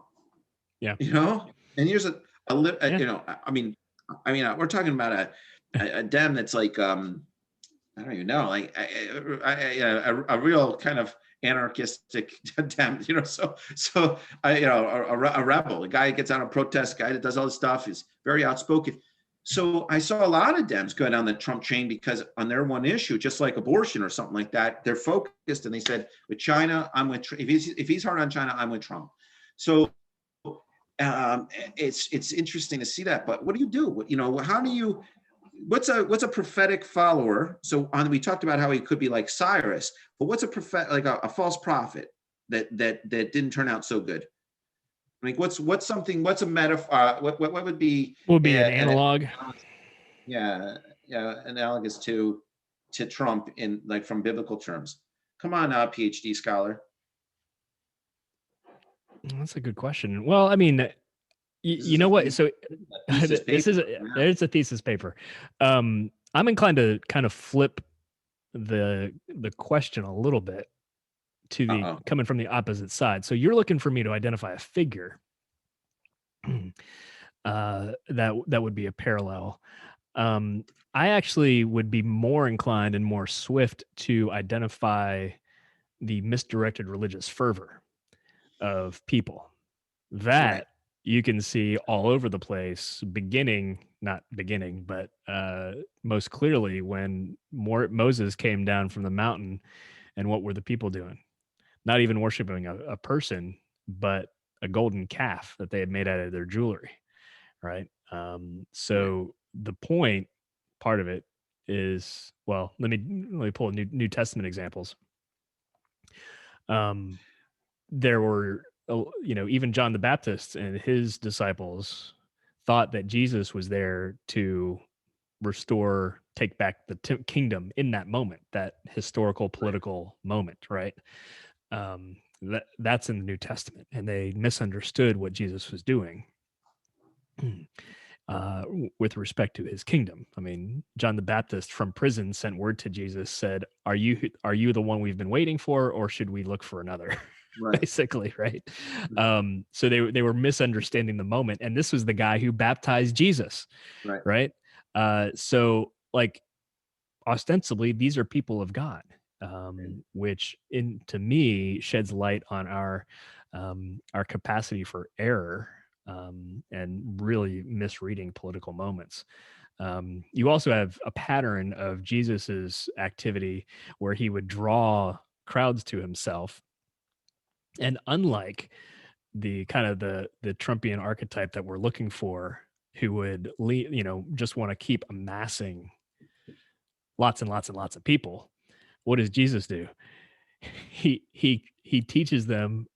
yeah, And here's a yeah. I mean, we're talking about a Dem that's like, I don't even know, like a real kind of anarchistic Dem, so a rebel, a guy that gets out on protest, guy that does all this stuff, is very outspoken. So I saw a lot of Dems go down the Trump chain because on their one issue, just like abortion or something like that, they're focused, and they said, with China, I'm with, if he's hard on China, I'm with Trump. So it's interesting to see that. But what do you do? How do you? What's a prophetic follower? So we talked about how he could be like Cyrus, but what's a false prophet that didn't turn out so good? I mean, what's a metaphor? What would be Would be an analog. analogous to Trump in, like, from biblical terms? Come on, PhD scholar. That's a good question. Well, I mean, you know what? So there's a thesis paper. I'm inclined to kind of flip the question a little bit to the Uh-oh. coming from the opposite side. So you're looking for me to identify a figure that would be a parallel. I actually would be more inclined and more swift to identify the misdirected religious fervor of people Right. that you can see all over the place, not beginning, but most clearly when Moses came down from the mountain, and what were the people doing? Not even worshiping a person, but a golden calf that they had made out of their jewelry, right? Right. So the point part of it is, well, let me pull New Testament examples. Um, there were, even John the Baptist and his disciples thought that Jesus was there to take back the kingdom in that moment, that historical Right. political moment, right? That's in the New Testament, and they misunderstood what Jesus was doing. With respect to his kingdom. I mean, John the Baptist from prison sent word to Jesus, said, "Are you the one we've been waiting for, or should we look for another?" Right. Basically, right? Mhm. So they were misunderstanding the moment, and this was the guy who baptized Jesus, Right. right? So like ostensibly, these are people of God, And which in to me sheds light on our capacity for error, and really misreading political moments. You also have a pattern of Jesus's activity where he would draw crowds to himself, and unlike the Trumpian archetype that we're looking for, who would just want to keep amassing lots and lots and lots of people. What does Jesus do? He teaches them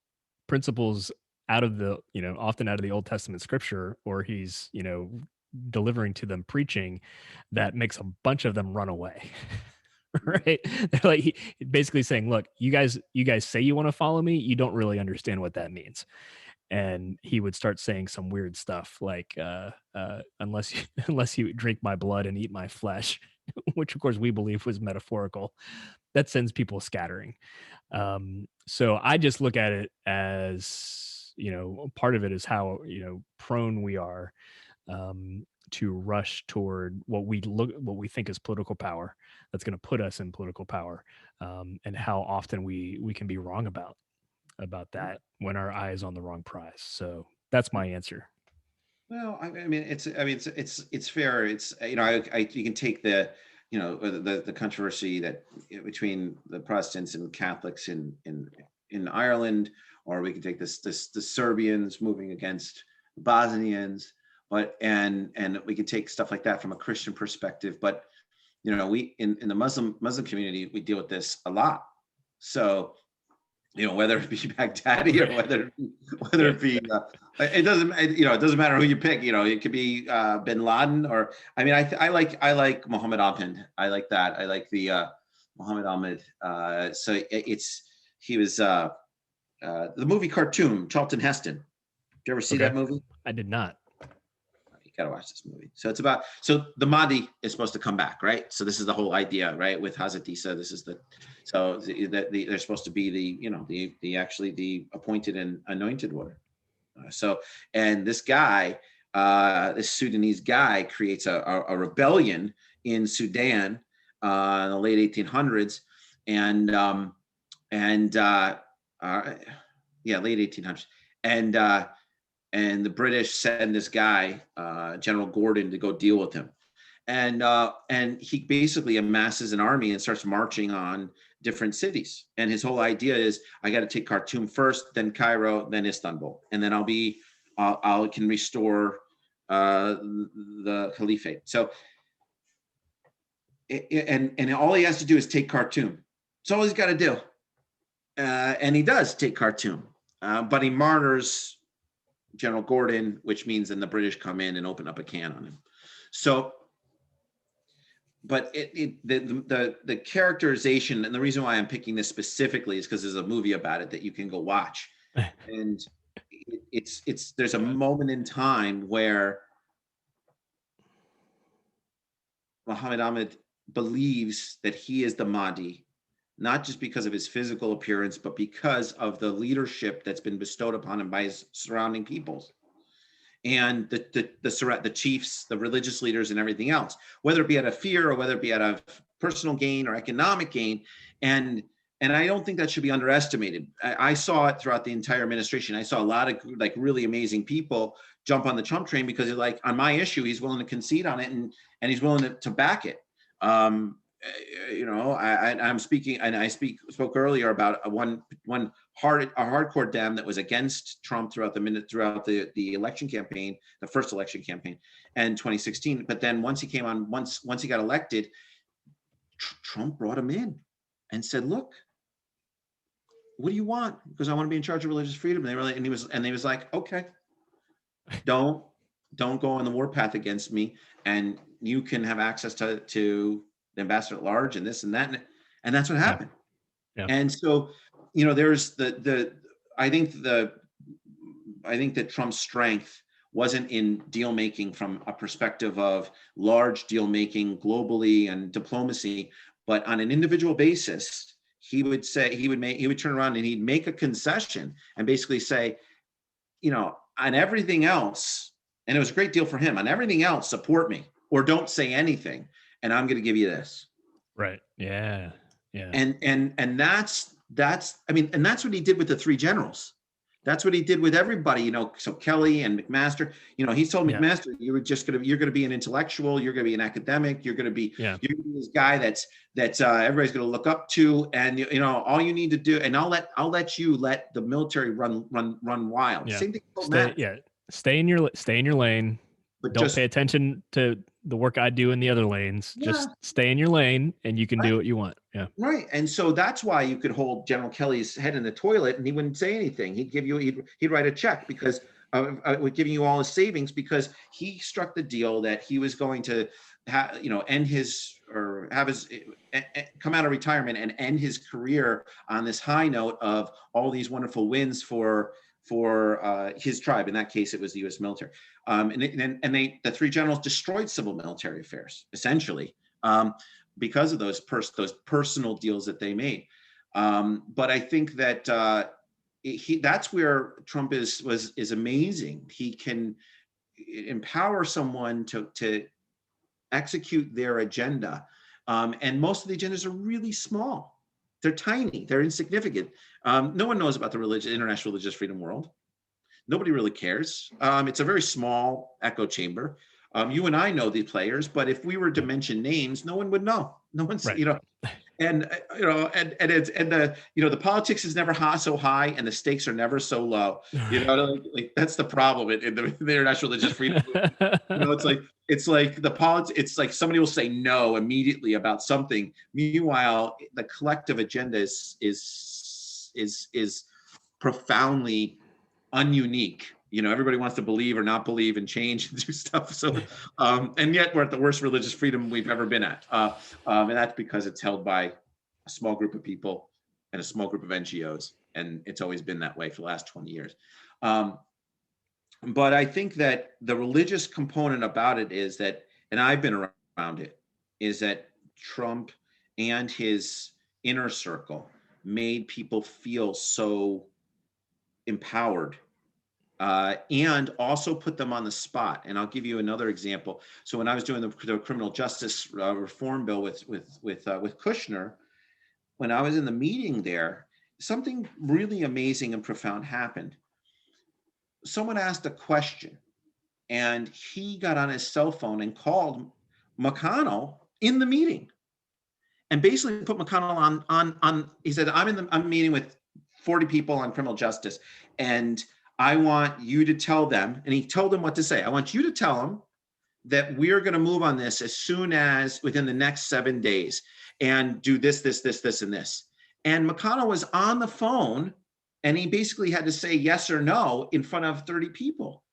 principles out of often out of the Old Testament scripture, or he's, delivering to them preaching that makes a bunch of them run away. right. Right? They're like basically saying, "Look, you guys say you want to follow me, you don't really understand what that means." And he would start saying some weird stuff like, unless you unless you drink my blood and eat my flesh, which of course we believe was metaphorical. That sends people scattering. So I just look at it as, part of it is how, prone we are, to rush toward what we think is political power that's going to put us in political power, and how often we can be wrong about that when our eye is on the wrong prize. So that's my answer. Well, I mean, it's fair. It's you can take the the controversy that between the Protestants and Catholics in Ireland, or we can take the Serbians moving against Bosnians, but and we can take stuff like that from a Christian perspective. But we in the Muslim community, we deal with this a lot. So whether it be Baghdadi or whether it be, it doesn't, it doesn't matter who you pick. It could be Bin Laden, or I mean, I like Muhammad Ahmed. I like that. I like the Muhammad Ahmed. So he was the movie cartoon Charlton Heston. Did you ever see Okay. that movie? I did not. You gotta watch this movie. So the Mahdi is supposed to come back, right? So this is the whole idea, right? With Hazrat Isa, this is they're supposed to be the actually the appointed and anointed one. So and this guy, this Sudanese guy, creates a rebellion in Sudan in the late 1800s, and and uh, yeah, late 1800s, and and the British send this guy, General Gordon, to go deal with him. And he basically amasses an army and starts marching on different cities. And his whole idea is, I got to take Khartoum first, then Cairo, then Istanbul, and then I can restore the caliphate. So and all he has to do is take Khartoum. That's all he's got to do, and he does take Khartoum, but he martyrs General Gordon, which means then the British come in and open up a can on him. So, but the characterization, and the reason why I'm picking this specifically is because there's a movie about it that you can go watch, and it's there's a moment in time where Muhammad Ahmed believes that he is the Mahdi, not just because of his physical appearance, but because of the leadership that's been bestowed upon him by his surrounding peoples and the chiefs, the religious leaders, and everything else, whether it be out of fear or whether it be out of personal gain or economic gain. And I don't think that should be underestimated. I saw it throughout the entire administration. I saw a lot of like really amazing people jump on the Trump train because they're like, on my issue, he's willing to concede on it and he's willing to back it. I'm speaking, and spoke earlier about a hardcore Dem that was against Trump throughout the election campaign, the first election campaign, and 2016. But then once he came on, once he got elected, Trump brought him in and said, "Look, what do you want? Because I want to be in charge of religious freedom." And they were like, and he was like, "Okay, don't go on the warpath against me, and you can have access to the ambassador at large and this and that." And that's what happened. Yeah. And so, there's I think that Trump's strength wasn't in deal making from a perspective of large deal making globally and diplomacy, but on an individual basis, he would turn around and he'd make a concession and basically say, on everything else, and it was a great deal for him, on everything else, support me or don't say anything, and I'm going to give you this. Right. Yeah. Yeah. And that's what he did with the three generals. That's what he did with everybody, so Kelly and McMaster, he's told McMaster, you're going to be an intellectual, you're going to be an academic, you're going to be this guy that's everybody's going to look up to, and all you need to do, and I'll let you let the military run wild. Yeah. Same thing. Stay in your lane. But don't pay attention to the work I do in the other lanes. Yeah. Just stay in your lane and you can do what you want. Yeah. Right. And so that's why you could hold General Kelly's head in the toilet and he wouldn't say anything. He'd write a check because with giving you all his savings, because he struck the deal that he was going to end his, or have his, come out of retirement and end his career on this high note of all these wonderful wins for his tribe. In that case, it was the U.S. military. The three generals destroyed civil military affairs, essentially, because of those personal deals that they made. But I think that that's where Trump is amazing. He can empower someone to execute their agenda. And most of the agendas are really small. They're tiny. They're insignificant. No one knows about the international religious freedom world. Nobody really cares. It's a very small echo chamber. You and I know the players, but if we were to mention names, no one would know. No one's, right. And the politics is never so high, and the stakes are never so low. Like that's the problem in the international religious freedom. It's like the politics. It's like somebody will say no immediately about something. Meanwhile, the collective agenda is profoundly ununique. Everybody wants to believe or not believe and change and do stuff. So, and yet we're at the worst religious freedom we've ever been at. And that's because it's held by a small group of people and a small group of NGOs. And it's always been that way for the last 20 years. But I think that the religious component about it is that, and I've been around it, is that Trump and his inner circle made people feel so empowered. And also put them on the spot. And I'll give you another example. So when I was doing the criminal justice reform bill with Kushner, when I was in the meeting there, something really amazing and profound happened. Someone asked a question, and he got on his cell phone and called McConnell in the meeting, and basically put McConnell on. He said, "I'm meeting with 40 people on criminal justice, and I want you to tell them," and he told them what to say. "I want you to tell them that we're going to move on this as soon as within the next 7 days and do this, and this." And McConnell was on the phone and he basically had to say yes or no in front of 30 people.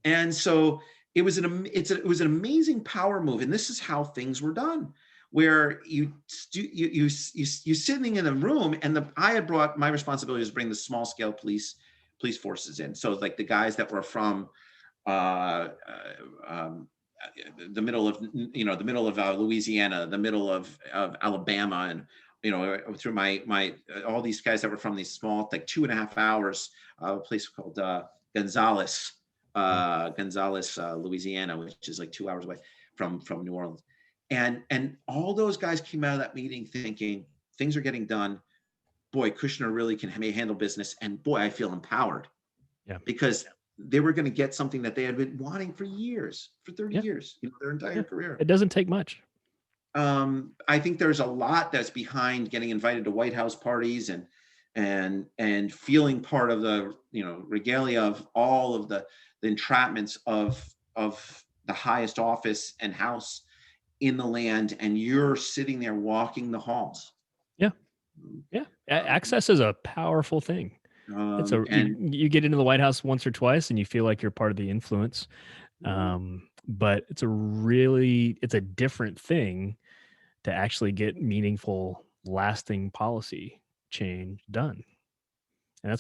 And so it was an amazing power move. And this is how things were done, where you sitting in a room, and I had brought, my responsibility was to bring the small scale police forces in. So like the guys that were from the middle of Louisiana, the middle of Alabama, and through my all these guys that were from these small, like 2.5 hours, a place called Gonzales, Louisiana, which is like 2 hours away from New Orleans. And all those guys came out of that meeting thinking things are getting done. Boy, Kushner really can handle business, and boy, I feel empowered Yeah. because they were going to get something that they had been wanting for years, for 30 Yeah. years, their entire career. It doesn't take much. I think there's a lot that's behind getting invited to White House parties and feeling part of the regalia of all of the entrapments of the highest office and house in the land, and you're sitting there walking the halls. Yeah. Yeah. Access is a powerful thing. It's And you get into the White House once or twice and you feel like you're part of the influence. But it's a different thing to actually get meaningful, lasting policy change done. And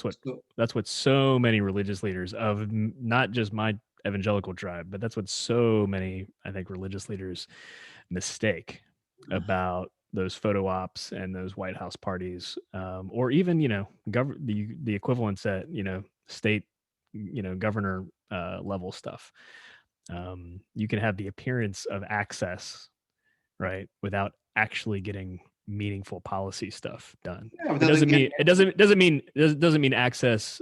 that's what so many religious leaders of not just my evangelical tribe, but that's what so many, I think, religious leaders mistake about those photo ops and those White House parties, or even the equivalents at state governor level stuff. You can have the appearance of access, right, without actually getting meaningful policy stuff done. yeah, It without doesn't getting mean access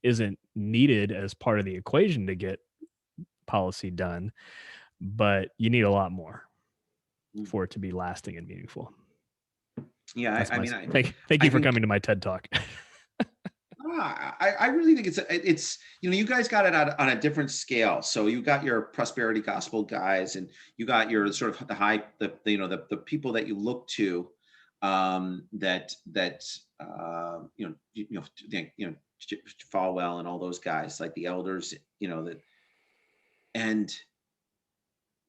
isn't needed as part of the equation to get policy done, but you need a lot more for it to be lasting and meaningful. Yeah, Thank I you for think coming to my TED Talk. I really think it's you guys got it on a different scale. So you got your prosperity gospel guys, and you got your sort of the people that you look to, that Falwell and all those guys, like the elders, that. And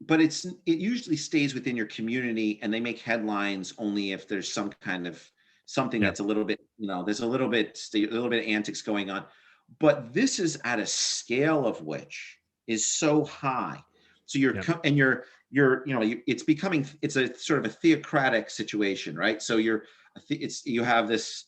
but it usually stays within your community, and they make headlines only if there's some kind of something Yeah. that's a little bit, there's a little bit of antics going on. But this is at a scale of which is so high. So it's a sort of a theocratic situation, right? So you have this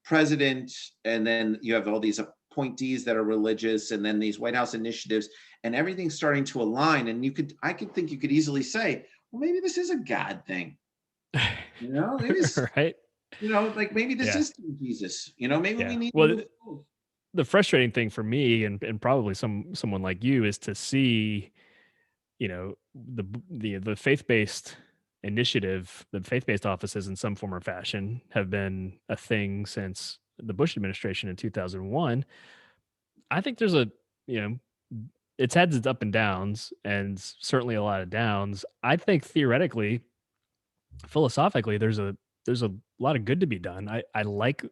president, and then you have all these appointees that are religious, and then these White House initiatives, and everything's starting to align. And I could think you could easily say, well, maybe this is a God thing. Maybe this, right. like maybe this is Jesus. Maybe we need to move forward. The frustrating thing for me and probably someone like you is to see, the faith-based initiative, the faith-based offices in some form or fashion have been a thing since the Bush administration in 2001. I think there's it's had its up and downs, and certainly a lot of downs. I think theoretically, philosophically, there's a lot of good to be done. I like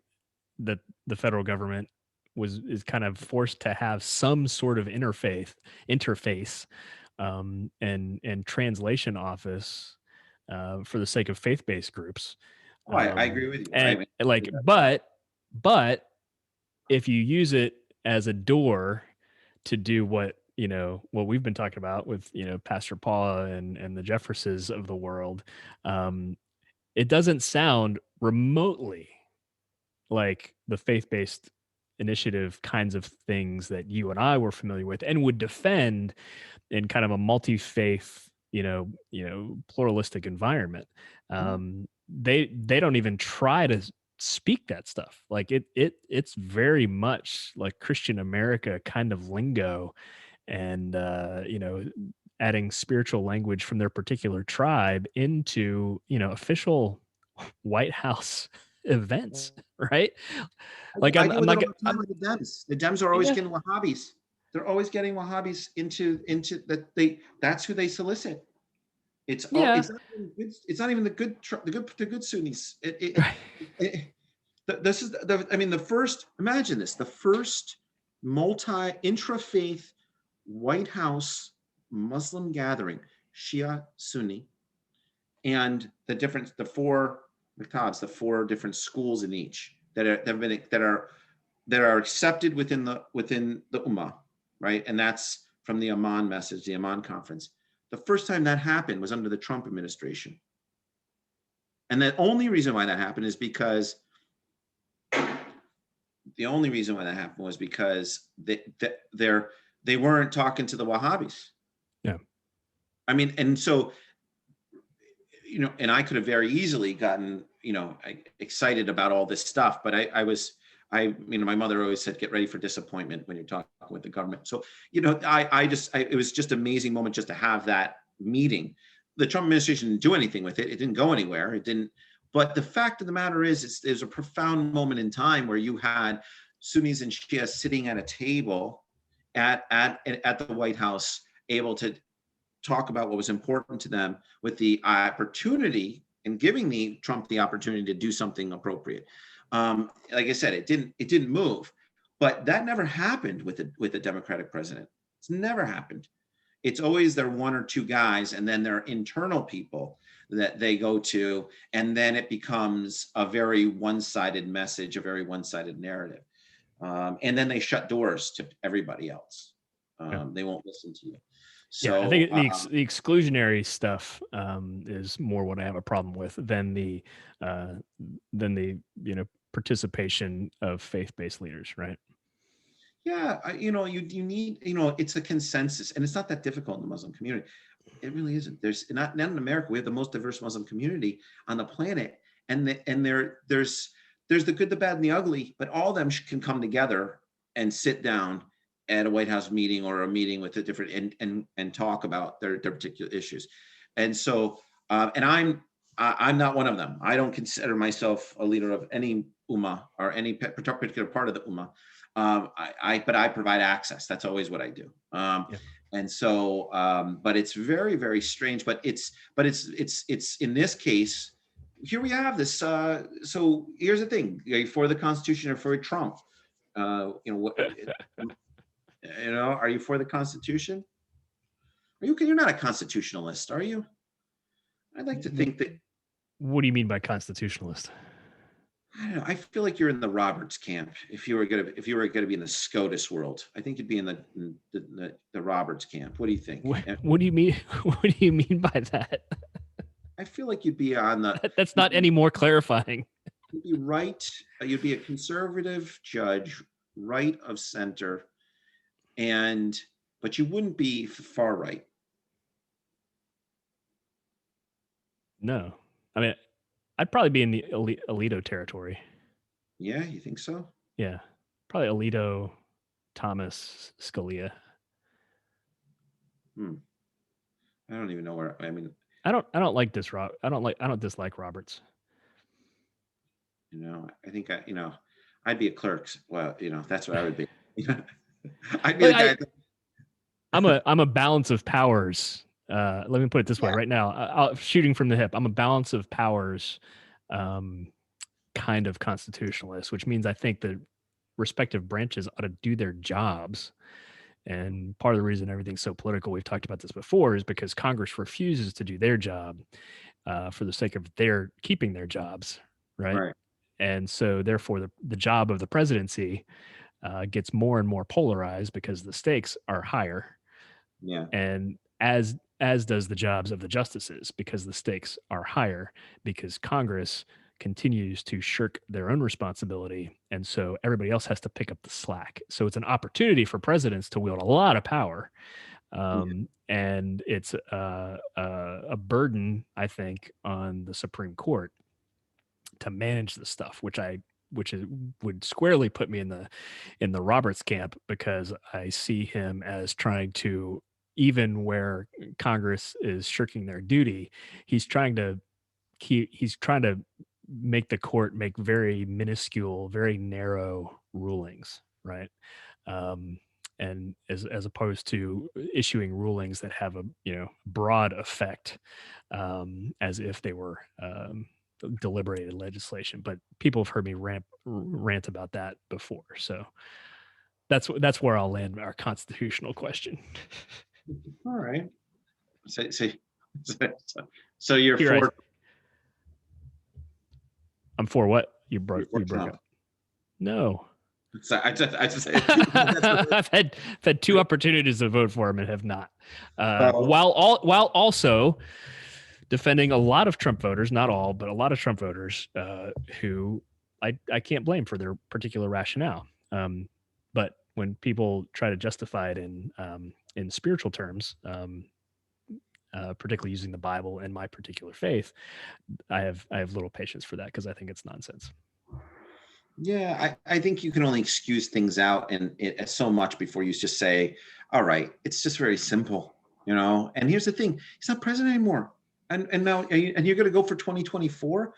that the federal government is kind of forced to have some sort of interface, and translation office, for the sake of faith-based groups. Oh, I agree with you. And but if you use it as a door to do what we've been talking about with Pastor Paula and the Jefferses of the world, it doesn't sound remotely like the faith-based initiative kinds of things that you and I were familiar with and would defend in kind of a multi-faith, pluralistic environment. They don't even try to speak that stuff. Like it's very much like Christian America kind of lingo, and adding spiritual language from their particular tribe into official White House events, right? Like I I'm, deal I'm with it not. all the time with the Dems. The Dems are always getting Wahhabis. They're always getting Wahhabis into that. That's who they solicit. It's it's not even the good Sunnis. This is the first. Imagine this: the first intra-faith White House Muslim gathering, Shia Sunni, and the four maktabs, the four different schools in each that are accepted within the Ummah, right? And that's from the Amman message, the Amman conference. The first time that happened was under the Trump administration. And the only reason why that happened is because the only reason why that happened was because they weren't talking to the Wahhabis. Yeah. I mean, and so, and I could have very easily gotten, excited about all this stuff, but my mother always said, get ready for disappointment when you're talking with the government. So, it was just an amazing moment just to have that meeting. The Trump administration didn't do anything with it. It didn't go anywhere. It didn't. But the fact of the matter is, there's a profound moment in time where you had Sunnis and Shias sitting at a table at the White House, able to talk about what was important to them, with the opportunity and giving Trump the opportunity to do something appropriate. Like I said, it didn't move, but that never happened with a Democratic president. It's never happened. It's always their one or two guys, and then their internal people that they go to, and then it becomes a very one-sided message, a very one-sided narrative, and then they shut doors to everybody else. They won't listen to you. Yeah, I So think the exclusionary stuff is more what I have a problem with than the participation of faith-based leaders, right? yeah, you need, it's a consensus, and it's not that difficult in the Muslim community. It really isn't. There's not in America. We have the most diverse Muslim community on the planet, and there's the good, the bad, and the ugly. But all of them can come together and sit down at a White House meeting or a meeting with a different and talk about their particular issues. And so, and I'm not one of them. I don't consider myself a leader of any ummah or any particular part of the ummah. But I provide access. That's always what I do. Yeah. And so, but it's very, very strange. But it's in this case, here we have this. So here's the thing: are you for the Constitution or for Trump? Are you for the Constitution? You're not a constitutionalist, are you? I'd like to think that. What do you mean by constitutionalist? I don't know. I feel like you're in the Roberts camp. If you were gonna be in the SCOTUS world, I think you'd be in the Roberts camp. What do you think? What do you mean? What do you mean by that? I feel like you'd be on the. That's not any more clarifying. You'd be right. You'd be a conservative judge, right of center, but you wouldn't be far right. No, I mean, I'd probably be in the Alito territory. Yeah, you think so? Yeah, probably Alito, Thomas, Scalia. I don't even know where. I mean, I don't like this. I don't dislike Roberts. I think I'd be a clerk. Well, that's what I would be. I'd be the guy. I'm a balance of powers. Let me put it this way right now. Shooting from the hip, I'm a balance of powers kind of constitutionalist, which means I think the respective branches ought to do their jobs. And part of the reason everything's so political, we've talked about this before, is because Congress refuses to do their job for the sake of their keeping their jobs, right? And so therefore the job of the presidency gets more and more polarized because the stakes are higher. Yeah. And as does the jobs of the justices, because the stakes are higher, because Congress continues to shirk their own responsibility, and so everybody else has to pick up the slack. So it's an opportunity for presidents to wield a lot of power, and it's a burden, I think, on the Supreme Court to manage this stuff, which would squarely put me in the Roberts camp, because I see him as trying to, even where Congress is shirking their duty, he's trying to make the court make very minuscule, very narrow rulings, right? And as opposed to issuing rulings that have a broad effect, as if they were deliberated legislation. But people have heard me rant about that before, so that's where I'll land our constitutional question. All right. So you're for. I'm for what? You broke up. No. So that's I've had two opportunities to vote for him and have not. so, While also defending a lot of Trump voters, not all, but a lot of Trump voters who I can't blame for their particular rationale. But when people try to justify it in spiritual terms, particularly using the Bible and my particular faith, I have little patience for that because I think it's nonsense. yeah, I think you can only excuse things out and it so much before you just say, all right, it's just very simple, you know. And here's the thing: he's not president anymore, and now and you're going to go for 2024.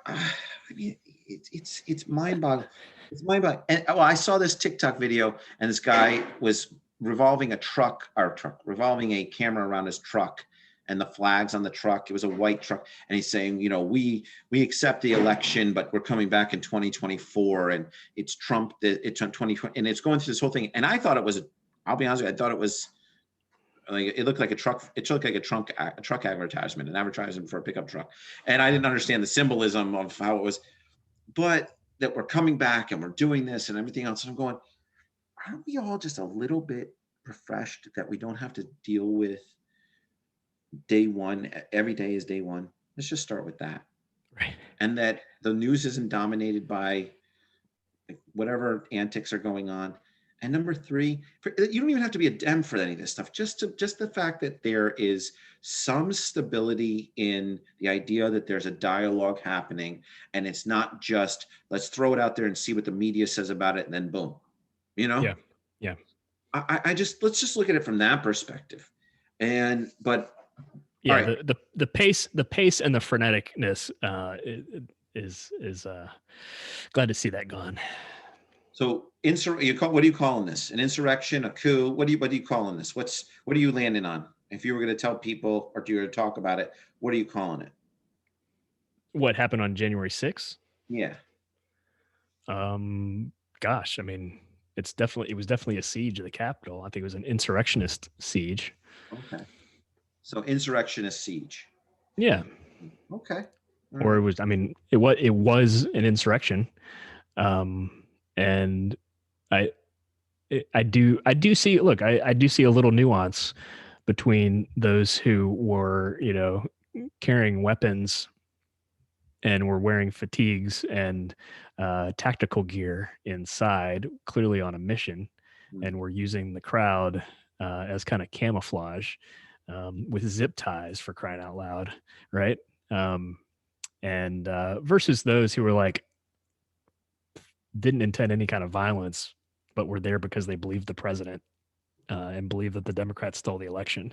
I mean, it's mind-boggling. It's mind-boggling. And well, I saw this TikTok video, and this guy was revolving revolving a camera around his truck, and the flags on the truck. It was a white truck, and he's saying, you know, we accept the election, but we're coming back in 2024, and it's Trump. It's on 2020, and it's going through this whole thing. And I thought it was. I'll be honest with you, I thought it was like it looked like a truck. It looked like a truck advertisement, an advertisement for a pickup truck. And I didn't understand the symbolism of how it was, but that we're coming back and we're doing this and everything else. And I'm going, aren't we all just a little bit refreshed that we don't have to deal with day one? Every day is day one. Let's just start with that. Right. And that the news isn't dominated by whatever antics are going on. And number three, you don't even have to be a Dem for any of this stuff. Just the fact that there is some stability in the idea that there's a dialogue happening, and it's not just let's throw it out there and see what the media says about it, and then boom, you know. Yeah. Yeah. I just let's just look at it from that perspective. But Yeah. all right. The pace and the freneticness is glad to see that gone. So what are you calling this? An insurrection, a coup? What are you calling this? What are you landing on? If you were going to tell people or you were to talk about it, what are you calling it? What happened on January 6th? Yeah. Gosh, I mean, it was definitely a siege of the Capitol. I think it was an insurrectionist siege. Okay. So insurrectionist siege. Yeah. Okay. Or it was, I mean, it was an insurrection. And I do see, look, I do see a little nuance between those who were, you know, carrying weapons and were wearing fatigues and tactical gear inside, clearly on a mission, and were using the crowd as kind of camouflage with zip ties, for crying out loud, right? And versus those who were like, didn't intend any kind of violence, but were there because they believed the president and believed that the Democrats stole the election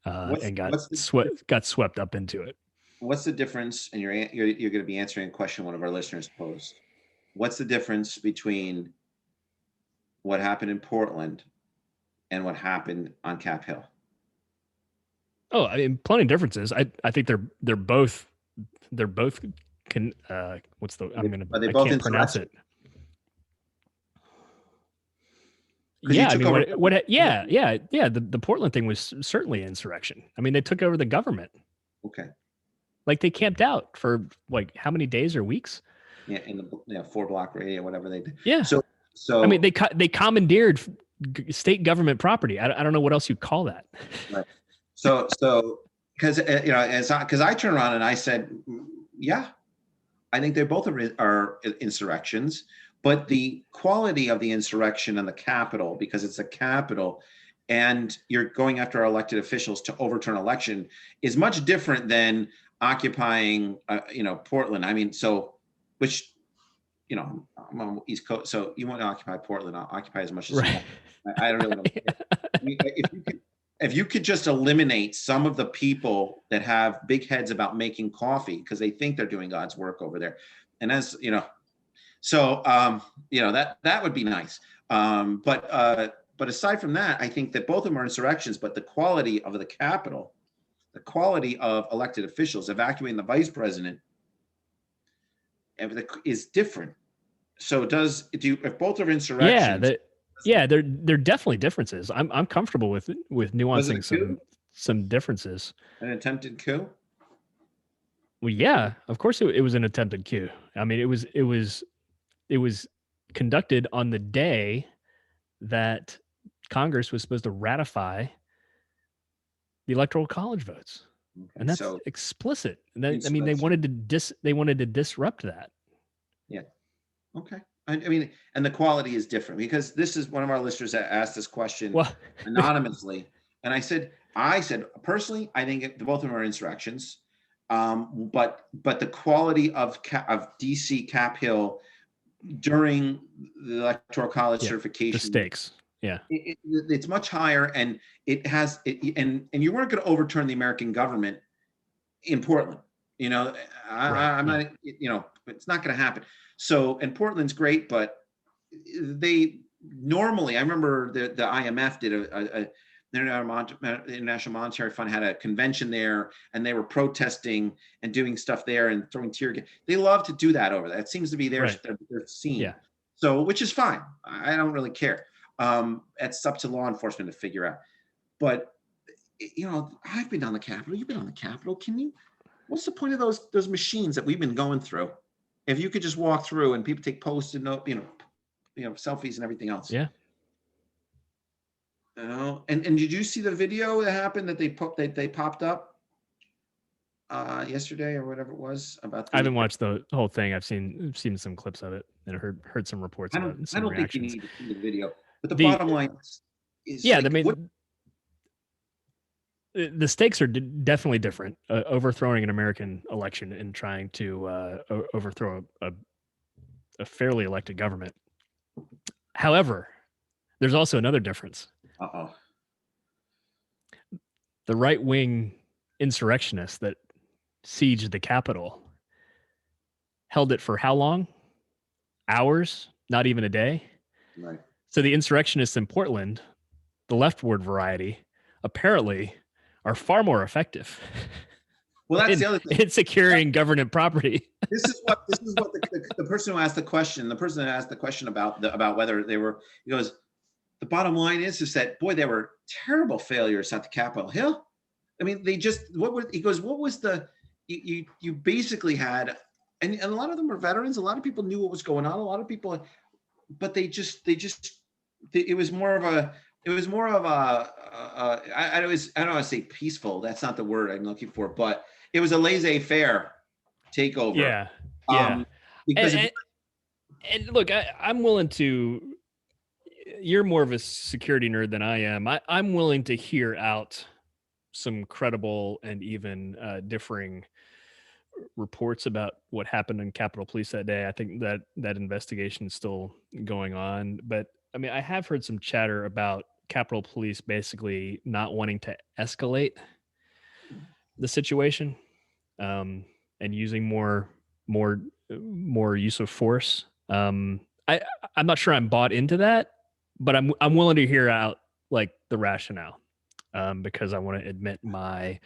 and got swept up into it. What's the difference? And you're going to be answering a question one of our listeners posed. What's the difference between what happened in Portland and what happened on Cap Hill? Oh, I mean, plenty of differences. I think they're both can what's the I can't pronounce it. Yeah, I mean, the Portland thing was certainly insurrection. I mean, they took over the government. Okay. Like they camped out for like how many days or weeks? Yeah, in the 4-block radius, whatever they did. Yeah. So I mean, they commandeered state government property. I don't know what else you call that. Right. So because you know, because I turned around and I said, yeah, I think they both are insurrections. But the quality of the insurrection on the Capitol, because it's a Capitol, and you're going after our elected officials to overturn election, is much different than occupying, Portland. I mean, which, you know, I'm on East Coast, so you want to occupy Portland, I'll occupy as much as you want. I don't really know. If you could just eliminate some of the people that have big heads about making coffee because they think they're doing God's work over there, and as you know. So, that would be nice. But aside from that, I think that both of them are insurrections, but the quality of the Capitol, the quality of elected officials, evacuating the vice president is different. So if both are insurrections? They're definitely differences. I'm comfortable with nuancing some differences. An attempted coup? Well, yeah, of course it was an attempted coup. I mean, it was conducted on the day that Congress was supposed to ratify the electoral college votes. Okay, And that's so explicit. I mean, insurrection. they wanted to disrupt that. Yeah. Okay. I mean, and the quality is different because this is one of our listeners that asked this question Well, anonymously, and I said personally, I think both of them are insurrections, but the quality of DC Cap Hill during the electoral college yeah, the certification, stakes. Yeah. it's much higher, and and you weren't going to overturn the American government in Portland. You know, Right. I'm Yeah. not, it's not going to happen. So, and Portland's great, but they normally, I remember the IMF did the International Monetary Fund had a convention there, and they were protesting and doing stuff there and throwing tear gas. They love to do that over there. It seems to be their Right. scene. Yeah. So, which is fine. I don't really care. It's up to law enforcement to figure out. But I've been on the Capitol. You've been on the Capitol. What's the point of those machines that we've been going through? If you could just walk through and people take posts and selfies and everything else. Yeah. And did you see the video that happened that they popped up yesterday or whatever it was about I the? haven't watched the whole thing. I've seen some clips of it and heard some reports about it and I some don't think you reactions. need to see the video, but the The bottom line is yeah, like what. The stakes are definitely different. Overthrowing an American election and trying to overthrow a fairly elected government. However, there's also another difference. Uh-oh. The right-wing insurrectionists that sieged the Capitol held it for how long? Hours, not even a day. Right. So the insurrectionists in Portland, the leftward variety, apparently are far more effective. Well, that's the other thing. In securing government property. This is what the person who asked the question, about whether they were, he goes, the bottom line is that, boy, there were terrible failures at the Capitol Hill. I mean, what was the, you basically had, and a lot of them were veterans. A lot of people knew what was going on. A lot of people, but it was more of a, I don't want to say peaceful. That's not the word I'm looking for, but it was a laissez-faire takeover. Yeah. Yeah. Because and look, I'm willing to, you're more of a security nerd than I am. I'm willing to hear out some credible and even differing reports about what happened in Capitol Police that day. I think that investigation is still going on. But I mean, I have heard some chatter about Capitol Police basically not wanting to escalate the situation and using more use of force. I'm not sure I'm bought into that, but I'm willing to hear out like the rationale because I want to admit my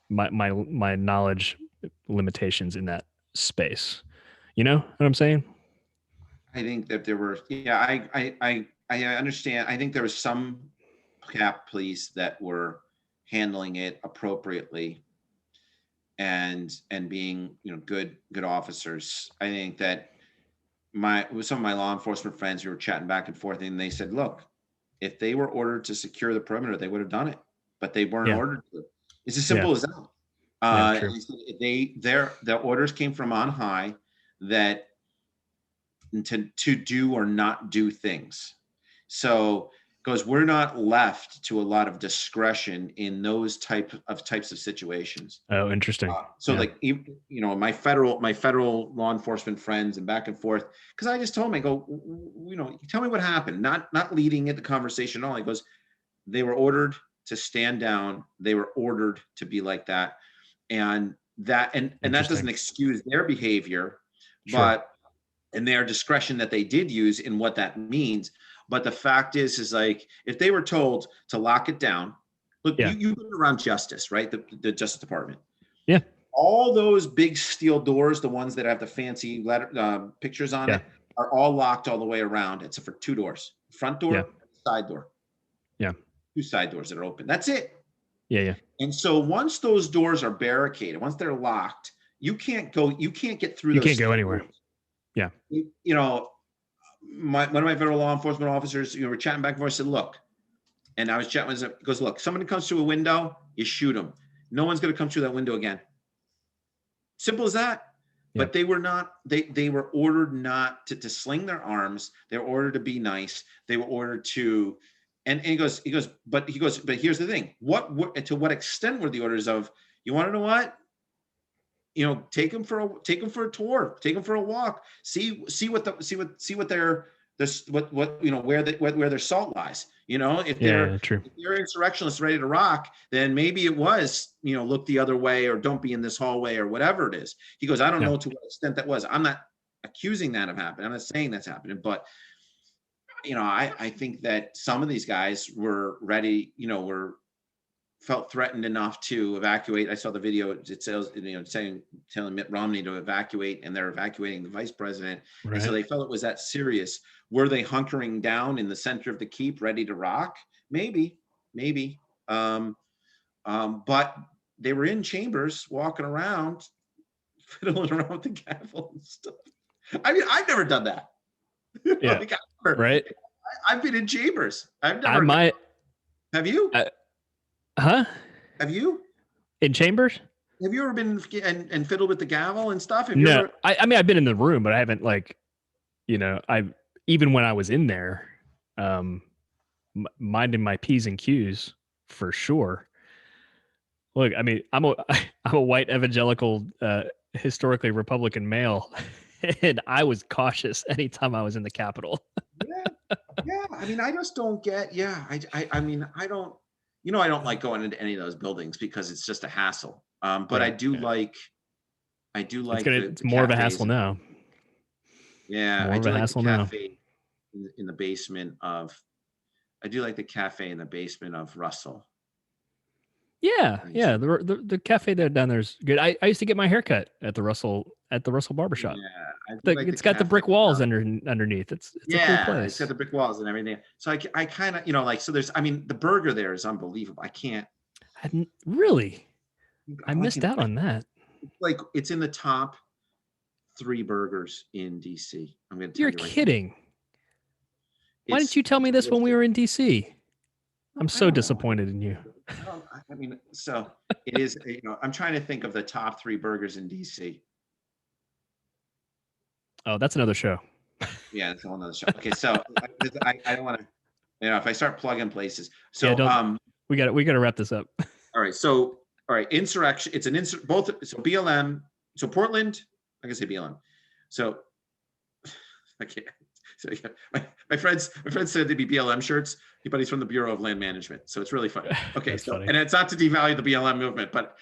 my knowledge limitations in that space. You know what I'm saying? I think that there were, I understand. I think there was some Cap police that were handling it appropriately and being, good officers. I think that with some of my law enforcement friends, we were chatting back and forth, and they said, look, if they were ordered to secure the perimeter, they would have done it, but they weren't ordered to. It's as simple as that. True. The orders came from on high that to do or not do things. So, because we're not left to a lot of discretion in those types of situations. Oh, interesting. Like, my federal law enforcement friends and back and forth, because I just told him, I go, tell me what happened, not leading at the conversation at all. He goes, they were ordered to stand down. They were ordered to be like that. And that doesn't excuse their behavior, but and their discretion that they did use in what that means. But the fact is like, if they were told to lock it down, look, you've been around justice, right? The Justice Department. Yeah. All those big steel doors, the ones that have the fancy pictures on it, are all locked all the way around, except for two doors: front door, side door. Yeah. Two side doors that are open. That's it. Yeah. And so once those doors are barricaded, once they're locked, you can't get through. You can't go anywhere. Yeah. You know, one of my federal law enforcement officers, were chatting back and forth. I said, look, and I was chatting with him. He goes, look, somebody comes through a window, you shoot them. No one's going to come through that window again. Simple as that. Yeah. But they were not, they were ordered not to sling their arms. They were ordered to be nice. They were ordered to, and he goes, but here's the thing. To what extent were the orders of, you want to know what? Take them for a tour, take them for a walk, see what their this what where their salt lies. If Yeah. True. they're insurrectionists ready to rock, then maybe it was, look the other way, or don't be in this hallway, or whatever it is. He goes, I don't Yeah. know to what extent that was. I'm not accusing that of happening. I'm not saying that's happening, but I think that some of these guys were ready, felt threatened enough to evacuate. I saw the video. It says, telling Mitt Romney to evacuate, and they're evacuating the vice president. Right. And so they felt it was that serious. Were they hunkering down in the center of the keep, ready to rock? Maybe. But they were in chambers, walking around, fiddling around with the gavel and stuff. I mean, I've never done that. Yeah. Right. I've been in chambers. I've never. I might. Have you? Huh? Have you? In chambers? Have you ever been and fiddled with the gavel and stuff? No. I mean, I've been in the room, but I haven't even when I was in there, minding my P's and Q's for sure. Look, I mean, I'm a white evangelical, historically Republican male, and I was cautious anytime I was in the Capitol. Yeah. I mean, I just don't get. Yeah, I mean, I don't. I don't like going into any of those buildings because it's just a hassle. But I do like. It's more of a hassle now. Yeah, more of a hassle now. In the basement of. I do like the cafe in the basement of Russell. Yeah. The cafe there down there is good. I used to get my haircut at the Russell barbershop. Yeah, it's got the brick walls underneath. It's a cool place. It's got the brick walls and everything. So I kind of so there's. I mean, the burger there is unbelievable. Really. I missed out on that. It's in the top 3 burgers in DC. I'm going to tell you. You're kidding. Why didn't you tell me this when we were in DC? I'm so disappointed in you. I mean, so it is. I'm trying to think of the top 3 burgers in DC. Oh, that's another show. Yeah, that's a whole nother show. Okay, so I don't want to. If I start plugging places. So we got to wrap this up. All right. Insurrection. It's both. So BLM. So Portland. I can say BLM. So I can't. So yeah, my friends said they'd be BLM shirts, but he's from the Bureau of Land Management, so it's really funny. Okay, funny. And it's not to devalue the BLM movement, but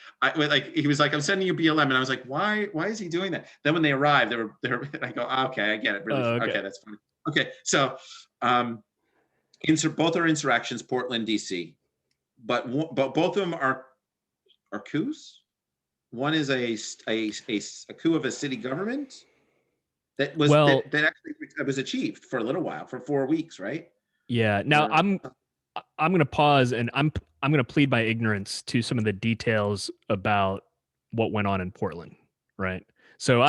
he was like, I'm sending you BLM, and I was like, why is he doing that? Then when they arrived, they were. I go, okay, I get it. Really, okay, that's funny. Okay, so both are insurrections, Portland, DC, but both of them are coups. One is a coup of a city government. That actually was achieved for a little while, for 4 weeks, right? Yeah. Now I'm going to pause, and I'm going to plead my ignorance to some of the details about what went on in Portland, right? So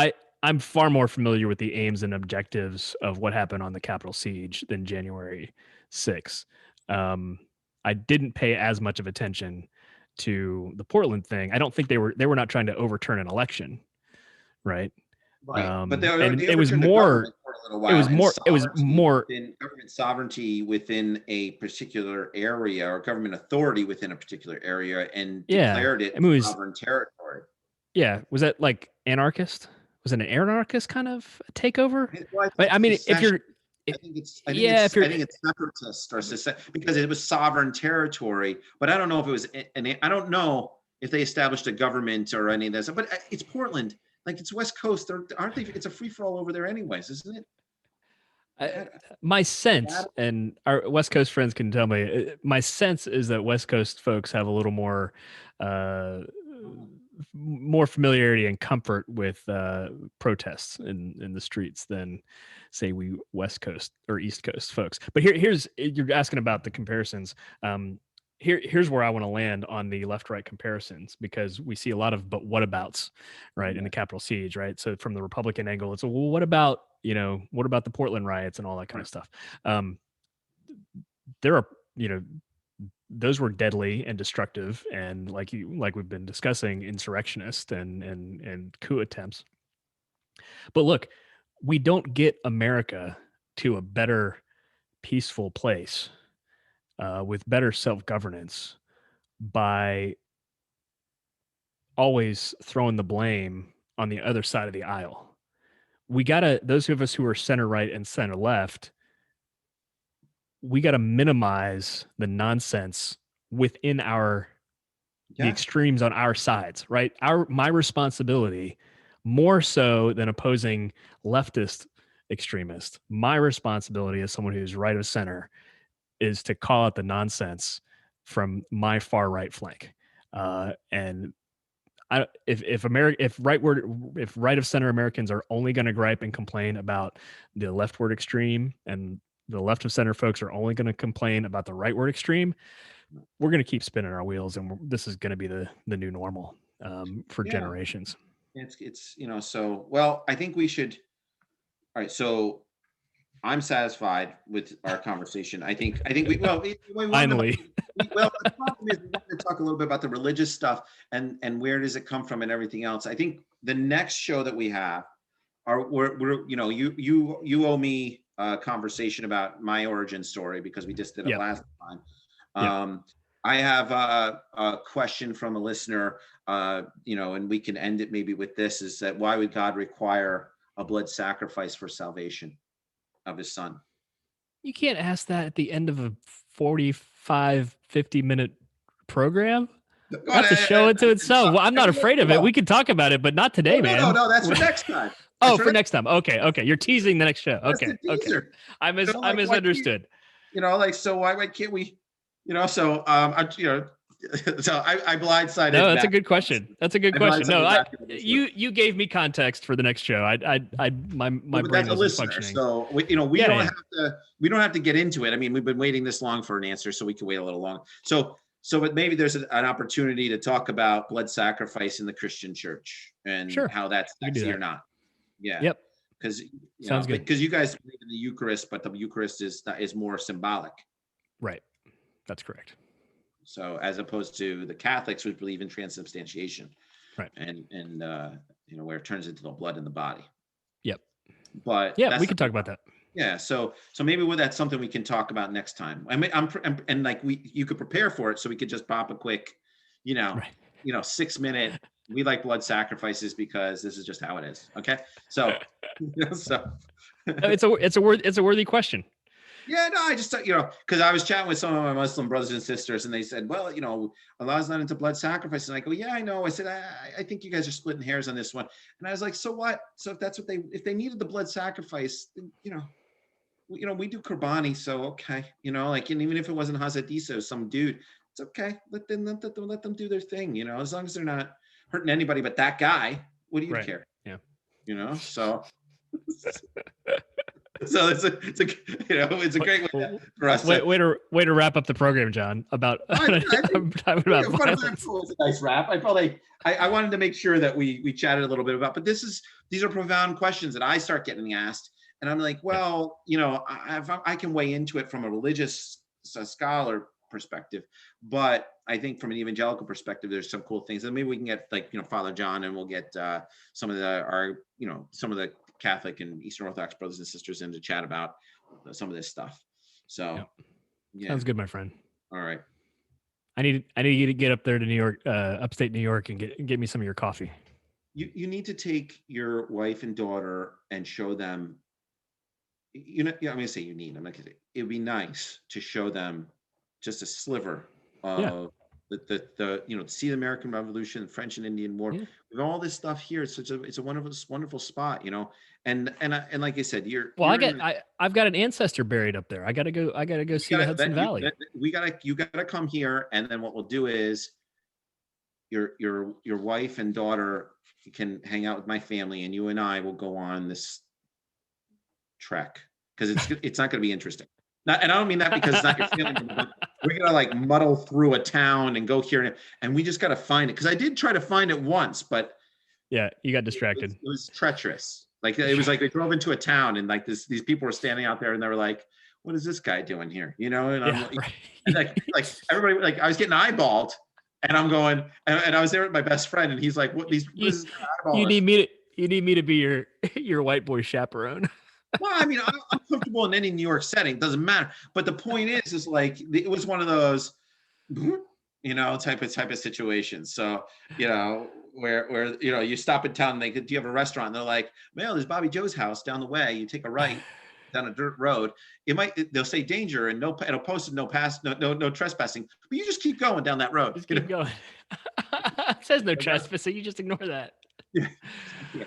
I'm far more familiar with the aims and objectives of what happened on the Capitol siege than January 6th. I didn't pay as much of attention to the Portland thing. I don't think they were not trying to overturn an election, right? Right, but it was more government sovereignty within a particular area, or government authority within a particular area, and declared it sovereign territory. Yeah, was that like anarchist? Was it an anarchist kind of takeover? Well, I mean, if you're, I think it's separatist or because it was sovereign territory. But I don't know if it was, and I don't know if they established a government or any of this. But it's Portland. Like, it's West Coast, aren't they? It's a free for all over there, anyways, isn't it? My sense, and our West Coast friends can tell me, my sense is that West Coast folks have a little more familiarity and comfort with protests in the streets than, say, we West Coast or East Coast folks. But here's you're asking about the comparisons. Here's where I want to land on the left-right comparisons, because we see a lot of but whatabouts, right, in the Capitol siege, right? So from the Republican angle, it's, well, what about what about the Portland riots and all that kind of stuff? There are, those were deadly and destructive, and like we've been discussing, insurrectionist and coup attempts. But look, we don't get America to a better, peaceful place with better self-governance by always throwing the blame on the other side of the aisle. We gotta, those of us who are center right and center left, we gotta minimize the nonsense within the Yeah. extremes on our sides, right? My responsibility, more so than opposing leftist extremists, my responsibility as someone who's right of center is to call out the nonsense from my far right flank. And if right of center Americans are only going to gripe and complain about the leftward extreme, and the left of center folks are only going to complain about the rightward extreme, we're going to keep spinning our wheels, and this is going to be the new normal for Yeah. generations. It's so, well, I think we should. All right. So I'm satisfied with our conversation. I think we Finally. well, the problem is we wanted to talk a little bit about the religious stuff and where does it come from and everything else. I think the next show that we have we're you owe me a conversation about my origin story because we just did it last time. I have a question from a listener, and we can end it maybe with this: is that why would God require a blood sacrifice for salvation of his son? You can't ask that at the end of a 45, 50-minute program. That's a show into itself. Well, I'm not afraid of it. We can talk about it, but not today, man. No, that's for next time. For next time. Okay. You're teasing the next show. Okay. I misunderstood. So why can't we? So I blindsided. No, that's a good question. No, you gave me context for the next show. My brain wasn't functioning. So we don't have to get into it. I mean, we've been waiting this long for an answer, so we can wait a little long. But maybe there's an opportunity to talk about blood sacrifice in the Christian church and how that's sexy or not. Yeah. Yep. Because sounds good. Because you guys believe in the Eucharist, but the Eucharist is more symbolic. Right. That's correct. So as opposed to the Catholics, who believe in transubstantiation, right, and where it turns into the blood in the body. Yep. But we can talk about that. Yeah. So maybe that's something we can talk about next time. I mean, and like you could prepare for it, so we could just pop a quick, 6-minute. We like blood sacrifices because this is just how it is. Okay. So, it's a worthy question. Yeah, no, I just because I was chatting with some of my Muslim brothers and sisters, and they said, well, Allah's not into blood sacrifice. And I go, yeah, I know. I said, I think you guys are splitting hairs on this one. And I was like, so what? So if that's if they needed the blood sacrifice, then, we do Qurbani. So, okay. And even if it wasn't Hazrat Isa or some dude, it's okay. Let them do their thing, as long as they're not hurting anybody but that guy. What do you care? Yeah. So. So it's a great way for us. Way to wrap up the program, John. About violence. It's a nice wrap. I felt like I wanted to make sure that we chatted a little bit about. But these are profound questions that I start getting asked, and I'm like, well, I can weigh into it from a religious scholar perspective, but I think from an evangelical perspective, there's some cool things, and maybe we can get Father John, and we'll get some of the Catholic and Eastern Orthodox brothers and sisters in to chat about some of this stuff. So, sounds good, my friend. All right. I need you to get up there to New York, upstate New York, and get me some of your coffee. You need to take your wife and daughter and show them. I'm going to say you need. I'm not going to say it would be nice to show them just a sliver of the see the American Revolution, French and Indian War, with all this stuff here. It's a wonderful spot, and like I said, I've got an ancestor buried up there. I gotta go see the Hudson Valley. You gotta come here, and then what we'll do is your wife and daughter can hang out with my family, and you and I will go on this trek because it's not going to be interesting. And I don't mean that because it's not your feeling. We're gonna muddle through a town and go here, and we just got to find it. Because I did try to find it once, but you got distracted. It was treacherous. Like it was like they drove into a town and like these people were standing out there and they were like, "What is this guy doing here?" You know, and I'm Yeah, like, and like right. everybody, like I was getting eyeballed, and I'm going, and I was there with my best friend, and he's like, what You is this guy you eyeballing us need for?" me to you need me to be your white boy chaperone. Well, I mean, I'm comfortable in any New York setting, doesn't matter. But the point is like it was one of those, type of situations. So, where you stop in town and they go, "Do you have a restaurant?" And they're like, "Well, there's Bobby Joe's house down the way. You take a right down a dirt road. They'll say danger and no, it'll post it, no trespassing. But you just keep going down that road. Just keep going. It says no Like that's trespassing, you just ignore that. yeah. Yeah.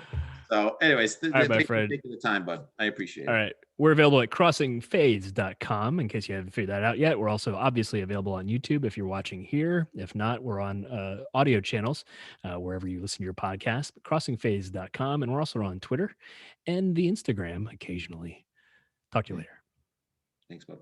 So, anyways, All right, my thank you for friend. taking the time, bud. I appreciate All it. right. We're available at crossingfades.com in case you haven't figured that out yet. We're also obviously available on YouTube if you're watching here. If not, we're on audio channels wherever you listen to your podcast, but crossingfades.com. And we're also on Twitter and the Instagram occasionally. Talk to you later. Thanks, bud.